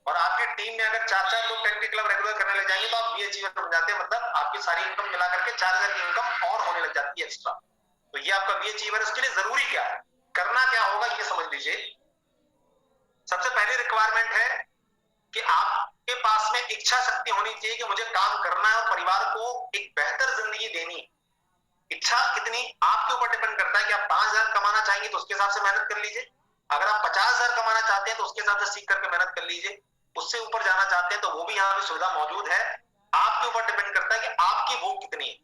और आपकी टीम में अगर 4-4 लोग 10K क्लब रेगुलर करने लग जाएंगे तो आप बी अचीवर बन जाते हैं। मतलब आपकी सारी इनकम मिला करके 4,000 की इनकम और होने लग जाती है एक्स्ट्रा। तो ये आपका बी अचीवर। उसके लिए जरूरी क्या है, करना क्या होगा, ये समझ लीजिए। सबसे पहली रिक्वायरमेंट है कि आपके पास में इच्छा शक्ति होनी चाहिए कि मुझे काम करना है और परिवार को एक बेहतर जिंदगी देनी। इच्छा कितनी आपके ऊपर डिपेंड करता है कि आप 5,000 कमाना चाहेंगे तो उसके हिसाब से मेहनत कर लीजिए। अगर आप 50,000 कमाना चाहते हैं तो उसके हिसाब से सीख करके मेहनत कर लीजिए। उससे ऊपर जाना चाहते हैं तो वो भी यहाँ पे सुविधा मौजूद है। आपके ऊपर डिपेंड करता है कि आपकी वो कितनी है।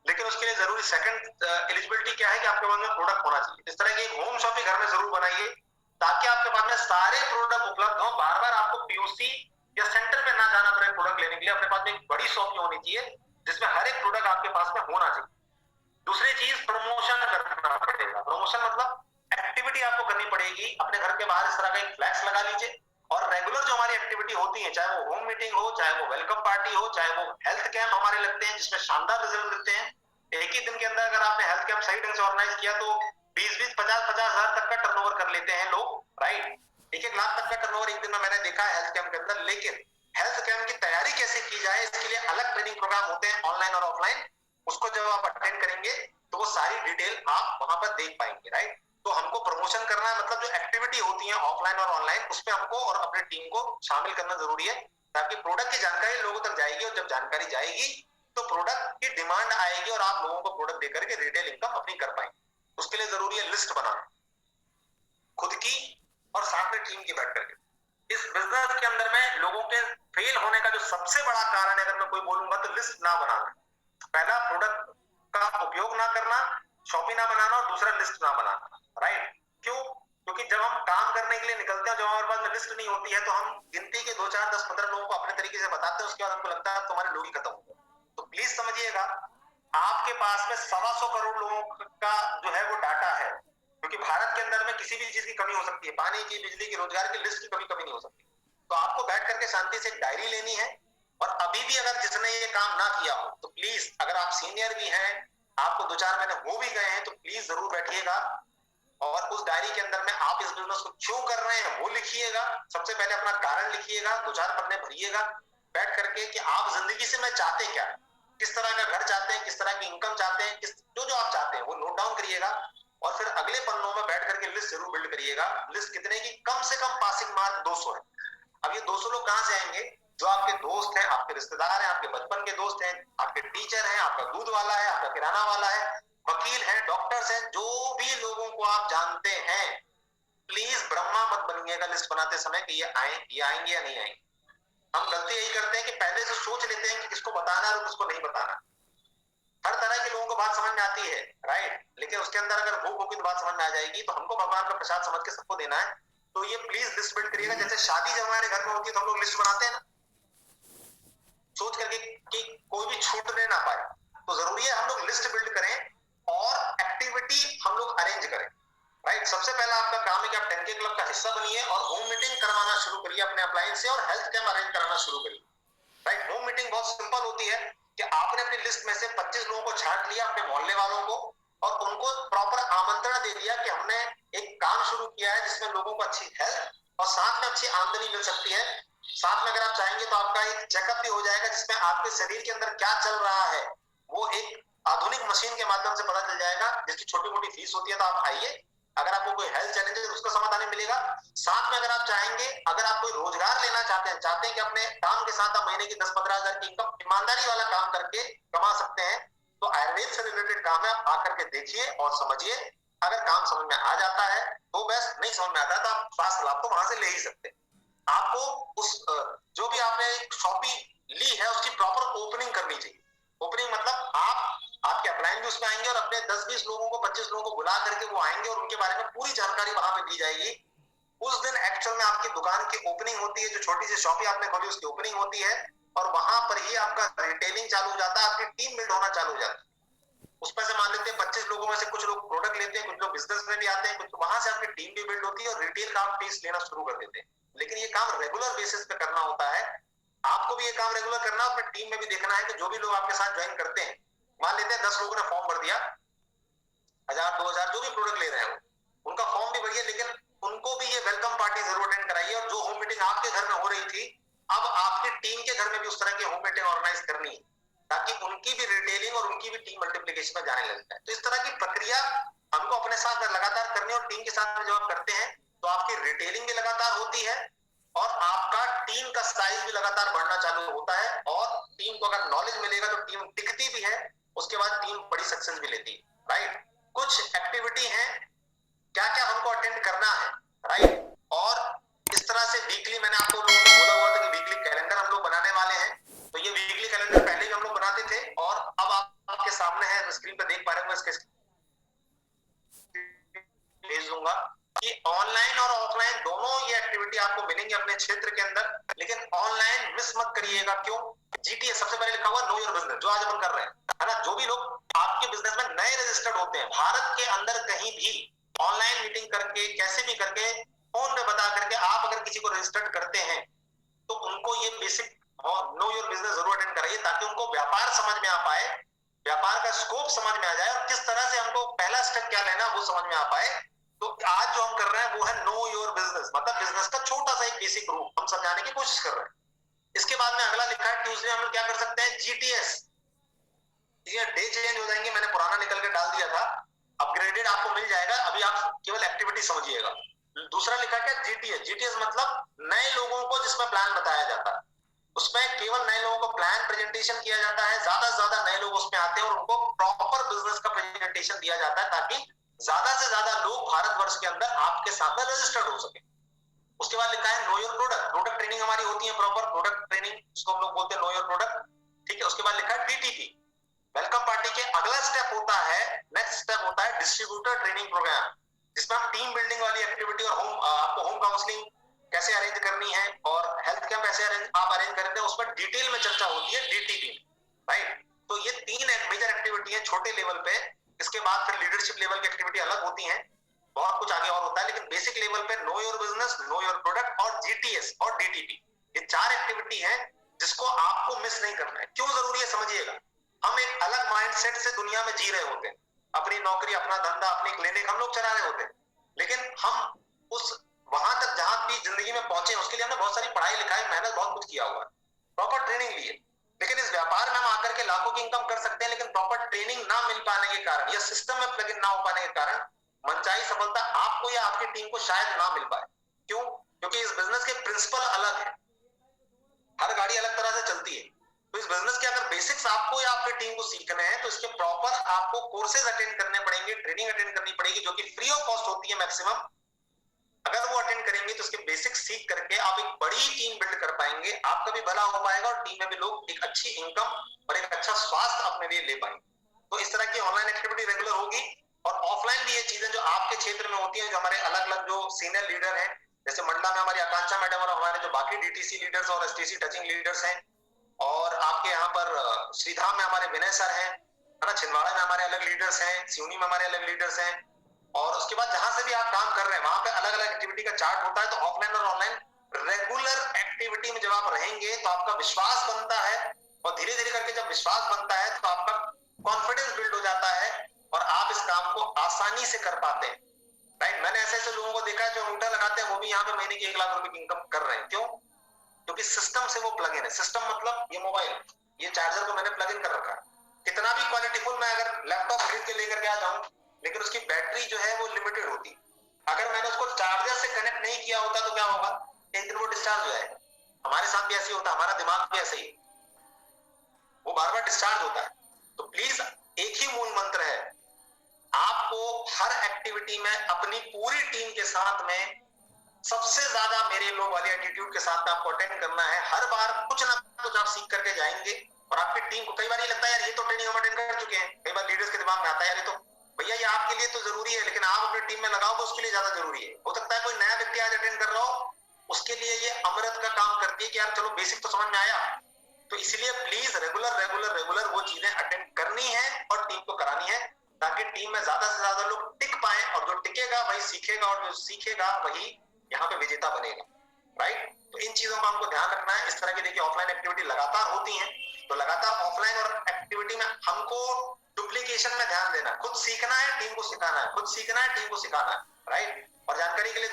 लेकिन उसके लिए जरूरी सेकंड एलिजिबिलिटी क्या है कि आपके पास में प्रोडक्ट होना चाहिए। इस तरह की एक होम शॉप घर में जरूर बनाइए ताकि आपके पास में सारे प्रोडक्ट उपलब्ध हो, बार बार आपको पीओसी या सेंटर पे ना जाना पड़े प्रोडक्ट लेने के लिए। अपने पास में एक बड़ी शॉप होनी चाहिए जिसमें हर एक प्रोडक्ट आपके पास में होना चाहिए। दूसरी चीज, प्रमोशन करना पड़ेगा। प्रमोशन मतलब एक्टिविटी आपको करनी पड़ेगी। अपने घर के बाहर इस तरह का एक फ्लैक्स लगा लीजिए और रेगुलर जो हमारी एक्टिविटी होती है, चाहे वो होम मीटिंग हो, चाहे वो वेलकम पार्टी हो, चाहे वो हेल्थ कैंप हमारे लगते हैं जिसमें शानदार रिजल्ट मिलते हैं। एक ही दिन के अंदर अगर आपने हेल्थ कैंप सही ढंग से ऑर्गेनाइज किया तो 20-20, 50-50 हजार तक का टर्नओवर कर लेते हैं लोग, राइट? 1-1 लाख तक का टर्नओवर एक दिन में मैंने देखा है हेल्थ कैंप के अंदर। लेकिन हेल्थ कैंप की तैयारी कैसे की जाए, इसके लिए अलग ट्रेनिंग प्रोग्राम होते हैं ऑनलाइन और ऑफलाइन। उसको जब आप अटेंड करेंगे तो वो सारी डिटेल आप वहां पर देख पाएंगे, राइट? तो हमको प्रमोशन करना है, मतलब जो एक्टिविटी होती है ऑफलाइन और ऑनलाइन उसमें हमको और अपनी टीम को शामिल करना जरूरी है ताकि प्रोडक्ट की जानकारी लोगों तक जाएगी। और जब जानकारी जाएगी तो प्रोडक्ट की डिमांड आएगी और आप लोगों को प्रोडक्ट देकर के रिटेल इनकम अपनी कर पाएंगे। उसके लिए जरूरी है लिस्ट बनाना, खुद की और साथ में टीम की बैठ करके। इस बिजनेस के अंदर में लोगों के फेल होने का जो सबसे बड़ा कारण है, अगर मैं कोई बोलूंगा तो लिस्ट ना बनाना। पहला, प्रोडक्ट का उपयोग ना करना, शॉपी ना बनाना, और दूसरा लिस्ट ना बनाना। राइट? क्यों? क्योंकि जब हम काम करने के लिए निकलते हैं, जब हमारे पास में लिस्ट नहीं होती है, तो हम गिनती के 2 4 10 15 लोगों को अपने तरीके से बताते हैं, उसके बाद हमको लगता है तुम्हारे लोग ही खत्म हो गए। तो प्लीज समझिएगा, आपके पास में 125 करोड़ लोगों का जो है वो डाटा है, क्योंकि भारत के अंदर में किसी भी चीज की कमी हो सकती है, पानी की, बिजली की, रोजगार की, लिस्ट की कभी कमी नहीं हो सकती। तो आपको बैठ करके शांति से एक डायरी लेनी है, और अभी भी अगर जिसने ये काम ना किया हो तो प्लीज, अगर आप सीनियर भी हैं, आपको 2 4 महीने हो भी गए हैं, तो प्लीज जरूर बैठिएगा और उस डायरी के अंदर में आप इस बिजनेस को क्यों कर रहे हैं वो लिखिएगा। सबसे पहले अपना कारण लिखिएगा, 2 4 पन्ने भरिएगा बैठ करके कि आप जिंदगी से मैं चाहते क्या, किस तरह का घर चाहते हैं, किस तरह की इनकम चाहते हैं, किस जो जो आप चाहते हैं वो नोट डाउन करिएगा, और फिर अगले पन्नों में बैठ करके लिस्ट जरूर बिल्ड करिएगा। लिस्ट कितने की? कम से कम पासिंग मार्क 200 है। अब ये 200 लोग कहां से आएंगे? जो आपके दोस्त हैं, आपके रिश्तेदार हैं, आपके बचपन के दोस्त हैं, आपके टीचर हैं, आपका दूध वाला है, आपका किराना वाला है, वकील हैं, डॉक्टर्स हैं, जो भी लोगों को आप जानते हैं, प्लीज ब्रह्मा मत बनिएगा लिस्ट बनाते समय कि ये आएंगे या नहीं आएंगे। हम गलती यही करते हैं कि पहले से सोच लेते हैं कि किसको बताना है और किसको नहीं बताना। हर तरह के लोगों को बात समझ में आती है, राइट, लेकिन उसके अंदर अगर भूख होगी तो बात समझ में आ जाएगी। तो हमको भगवान का प्रसाद समझ के सबको देना है, तो ये प्लीज लिस्ट बिल्ड करिएगा। जैसे शादी जब हमारे घर में होती है तो हम लोग लिस्ट बनाते हैं ना, सोच करके कि कोई भी छूटने ना पाए। तो जरूरी है हम लोग लिस्ट बिल्ड करें और एक्टिविटी हम लोग अरेंज करें। राइट? सबसे पहला आपका काम है कि आप 10K क्लब का हिस्सा बनिए और होम मीटिंग करवाना शुरू करिए अपने अप्लायंस से, और हेल्थ कैंप अरेंज कराना शुरू करिए। राइट? होम मीटिंग बहुत सिंपल होती है कि आपने अपनी लिस्ट में से 25 लोगों को छांट लिया, अपने मोहल्ले वालों को, और उनको प्रॉपर आमंत्रण दे दिया कि हमने एक काम शुरू किया है जिसमें लोगों को अच्छी हेल्थ और साथ में अच्छी आमदनी मिल सकती है। साथ में अगर आप चाहेंगे तो आपका एक चेकअप भी हो जाएगा, जिसमें आपके शरीर के अंदर क्या चल रहा है वो एक आधुनिक मशीन के माध्यम से पता चल जाएगा, जिसकी छोटी मोटी फीस होती है। तो आप आइए, अगर आपको कोई हेल्थ चैलेंज है तो उसका समाधान मिलेगा। साथ में अगर आप चाहेंगे, अगर आप कोई रोजगार लेना चाहते हैं कि अपने काम के साथ आप महीने की 10-15 हजार की इनकम ईमानदारी वाला काम करके कमा सकते हैं, तो आयुर्वेद से रिलेटेड काम है, आप आकर के देखिए और समझिए। अगर काम समझ में आ जाता है तो बेस्ट, नहीं समझ में आता तो आप स्वास्थ्य लाभ तो वहां से ले ही सकते हैं। आपको उस जो भी आपने शॉपी ली है उसकी प्रॉपर ओपनिंग करनी चाहिए। ओपनिंग मतलब आपके अप्लायंस भी उसमें आएंगे, और अपने 10-20 लोगों को, 25 लोगों को बुला करके वो आएंगे और उनके बारे में पूरी जानकारी वहां पे दी जाएगी। उस दिन एक्चुअल में आपकी दुकान की ओपनिंग होती है, जो छोटी सी शॉपी आपने खोली उसकी ओपनिंग होती है, और वहां पर ही आपका रिटेलिंग चालू हो जाता है, आपकी टीम बिल्ड होना चालू हो जाता है। उसमें से मान लेते हैं 25 लोगों में से कुछ लोग प्रोडक्ट लेते हैं, कुछ लोग बिजनेस में भी आते हैं, कुछ वहां से आपकी टीम भी बिल्ड होती है और रिटेल का आप पीस लेना शुरू कर देते हैं। लेकिन ये काम रेगुलर बेसिस पे करना होता है। आपको भी ये काम रेगुलर करना है, अपनी टीम में भी देखना है कि जो भी लोग आपके साथ ज्वाइन करते हैं, मान लेते हैं 10 लोगों ने फॉर्म भर दिया, 1000-2000 जो भी प्रोडक्ट ले रहे हो उनका फॉर्म भी भरिए, लेकिन उनको भी ये वेलकम पार्टी जरूर अटेंड कराइए। और जो होम मीटिंग आपके घर में हो रही थी, अब आपकी टीम के घर में भी उस तरह की होम मीटिंग ऑर्गेनाइज करनी है, ताकि उनकी भी रिटेलिंग और उनकी भी टीम मल्टीप्लिकेशन में जाने लग जाए। तो इस तरह की प्रक्रिया हमको अपने साथ लगातार करनी है, और टीम के साथ जब आप करते हैं तो आपकी रिटेलिंग भी लगातार होती है और आपका टीम का साइज भी लगातार बढ़ना चालू होता है। और टीम को अगर नॉलेज मिलेगा तो टीम टिकती भी है, उसके बाद टीम बड़ी सक्सेस भी लेती है। राइट? कुछ एक्टिविटी है, क्या क्या हमको अटेंड करना है, राइट? और इस तरह से वीकली, मैंने आपको लोगों को बोला हुआ था कि वीकली कैलेंडर हम लोग बनाने वाले हैं। तो ये वीकली कैलेंडर पहले भी हम लोग बनाते थे, और अब आपके सामने है, स्क्रीन पे देख पा रहे हैं, इसके भेज दूंगा कि ऑनलाइन और ऑफलाइन दोनों ये एक्टिविटी आपको मिलेंगी अपने क्षेत्र के अंदर। लेकिन ऑनलाइन मिस मत करिएगा। क्यों? जीटीएस सबसे पहले लिखा हुआ नो योर बिजनेस, जो आज अपन कर रहे हैं, है ना। जो भी लोग आपके बिजनेस में नए रजिस्टर्ड होते हैं, भारत के अंदर कहीं भी ऑनलाइन मीटिंग करके, कैसे भी करके, फोन पे बता करके आप अगर किसी को रजिस्टर्ड करते हैं, तो उनको ये बेसिक नो योर बिजनेस जरूर अटेंड कराइए, ताकि उनको व्यापार समझ में आ पाए, व्यापार का स्कोप समझ में आ जाए, और किस तरह से हमको पहला स्टेप क्या लेना वो समझ में आ पाए। तो आज जो हम कर रहे हैं वो है नो योर बिजनेस, मतलब बिजनेस का छोटा सा एक बेसिक रूप हम समझाने की कोशिश कर रहे हैं। इसके बाद में अगला लिखा है ट्यूसडे, हम क्या कर सकते हैं, जीटीएस। ये डे चेंज हो जाएंगे, मैंने पुराना निकल के डाल दिया था, अपग्रेडेड आपको मिल जाएगा। अभी आप केवल एक्टिविटी समझिएगा। दूसरा लिखा क्या, जीटीएस। जीटीएस मतलब नए लोगों को जिसमें प्लान बताया जाता है, उसमें केवल नए लोगों को प्लान प्रेजेंटेशन किया जाता है, ज्यादा से ज्यादा नए लोग उसमें आते हैं और उनको प्रॉपर बिजनेस का प्रेजेंटेशन दिया जाता है, ताकि ज्यादा से ज्यादा लोग भारतवर्ष के अंदर आपके साथ में रजिस्टर्ड हो सके। उसके बाद लिखा है know your product, product training हमारी होती है प्रॉपर प्रोडक्ट ट्रेनिंग, उसको हम लोग बोलते हैं नो योर प्रोडक्ट, ठीक है। उसके बाद लिखा है डीटीपी, वेलकम पार्टी के अगला स्टेप होता है, नेक्स्ट स्टेप होता है डिस्ट्रीब्यूटर ट्रेनिंग प्रोग्राम, जिसमें हम टीम बिल्डिंग वाली एक्टिविटी और आपको होम काउंसलिंग कैसे अरेंज करनी है और हेल्थ कैंप कैसे आप अरेंज करते हैं, उसमें डिटेल में चर्चा होती है डीटीपी, राइट। तो ये 3 मेजर एक्टिविटी है छोटे लेवल पे। इसके बाद फिर लीडरशिप लेवल की एक्टिविटी अलग होती है, बहुत कुछ आगे और होता है, लेकिन बेसिक लेवल पे know your business, know your product और जीटीएस और डीटीपी, ये 4 एक्टिविटी है जिसको आपको मिस नहीं करना है। क्यों जरूरी है समझिएगा। हम एक अलग माइंडसेट से दुनिया में जी रहे होते हैं, अपनी नौकरी, अपना धंधा, अपनी क्लिनिक हम लोग चला रहे होते हैं, लेकिन हम उस वहां तक जहां भी जिंदगी में पहुंचे उसके लिए हमने बहुत सारी पढ़ाई लिखाई मेहनत बहुत कुछ किया हुआ है, प्रॉपर ट्रेनिंग ली है। लेकिन इस व्यापार में हम आकर के लाखों की इनकम कर सकते हैं, लेकिन प्रॉपर ट्रेनिंग ना मिल पाने के कारण या सिस्टम में प्लग इन ना हो पाने के कारण मनचाही सफलता आपको या आपकी टीम को शायद ना मिल पाए। क्यों? क्योंकि इस बिजनेस के प्रिंसिपल अलग है, हर गाड़ी अलग तरह से चलती है। तो इस बिजनेस के अगर बेसिक्स आपको या आपकी टीम को सीखने हैं तो इसके प्रॉपर आपको कोर्सेज अटेंड करने पड़ेंगे, ट्रेनिंग अटेंड करनी पड़ेगी, जो कि फ्री ऑफ कॉस्ट होती है मैक्सिमम। अगर वो अटेंड करेंगे तो उसके बेसिक्स सीख करके आप एक बड़ी टीम बिल्ड कर पाएंगे, आपका भी भला हो पाएगा और टीम में भी लोग एक अच्छी इनकम और एक अच्छा स्वास्थ्य अपने लिए ले पाएंगे। तो इस तरह की ऑनलाइन एक्टिविटी रेगुलर होगी, और ऑफलाइन भी ये चीजें जो आपके क्षेत्र में होती है, जो हमारे अलग अलग जो सीनियर लीडर हैं, जैसे मंडला में हमारी आकांक्षा मैडम और हमारे जो बाकी डीटीसी लीडर्स और एसटीसी टचिंग लीडर्स हैं, और आपके यहाँ पर श्रीधाम में हमारे विनय सर हैं, है ना, छिंदवाड़ा में हमारे अलग लीडर्स हैं, सिवनी में हमारे अलग लीडर्स हैं, और उसके बाद जहां से भी आप काम कर रहे हैं वहां पे अलग अलग एक्टिविटी का चार्ट होता है। तो ऑफलाइन और ऑनलाइन रेगुलर एक्टिविटी में जब आप रहेंगे तो आपका विश्वास बनता है, और धीरे धीरे करके जब विश्वास बनता है तो आपका कॉन्फिडेंस बिल्ड हो जाता है और आप इस काम को आसानी से कर पाते हैं, राइट। मैंने ऐसे ऐसे लोगों को देखा है जो अंगूठा लगाते हैं वो भी यहाँ पे महीने की 1 लाख रुपए की इनकम कर रहे हैं। क्यों? क्योंकि सिस्टम से वो प्लग इन है। सिस्टम मतलब ये मोबाइल, ये चार्जर को मैंने प्लग इन कर रखा है। कितना भी क्वालिटीफुल मैं अगर लैपटॉप खरीद के लेकर के आ जाऊं, लेकिन उसकी बैटरी जो है वो लिमिटेड होती है। अगर मैंने उसको चार्जर से कनेक्ट नहीं किया होता तो क्या होगा, एक दिन वो डिस्चार्ज हो जाएगा। हमारे साथ भी ऐसे होता है, हमारा दिमाग भी ऐसे ही, वो बार बार डिस्चार्ज होता है। तो प्लीज एक ही मूल मंत्र है, आपको हर एक्टिविटी में अपनी पूरी टीम के साथ में सबसे ज्यादा मेरे लोग वाले एटीट्यूड के साथ आपको अटेंड करना है। हर बार कुछ ना कुछ आप सीख करके जाएंगे, और आपकी टीम को कई बार ये लगता है यार ये तो ट्रेनिंग हम अटेंड कर चुके हैं, कई बार लीडर्स के दिमाग में आता है यार ये तो भैया ये आपके लिए तो जरूरी है, लेकिन आप अपनी टीम में लगाओगे उसके लिए ज्यादा जरूरी है। हो सकता है कोई नया व्यक्ति आज अटेंड कर रहा हो, उसके लिए ये अमृत का काम करती है कि यार चलो बेसिक तो समझ में आया। तो इसलिए प्लीज रेगुलर रेगुलर रेगुलर वो चीजें अटेंड करनी है और टीम को करानी है, ताकि टीम में ज्यादा से ज्यादा लोग टिक पाए, और जो टिकेगा वही सीखेगा, और जो सीखेगा वही यहाँ पे विजेता बनेगा, राइट। तो इन चीजों का हमको ध्यान रखना है। इस तरह की देखिए ऑफलाइन एक्टिविटी लगातार होती है, तो लगातार ऑफलाइन और एक्टिविटी में हमको डुप्लीकेशन में ध्यान देना, खुद सीखना है टीम को सिखाना है, खुद सीखना है टीम को सिखाना है, राइट। और जानकारी के लिए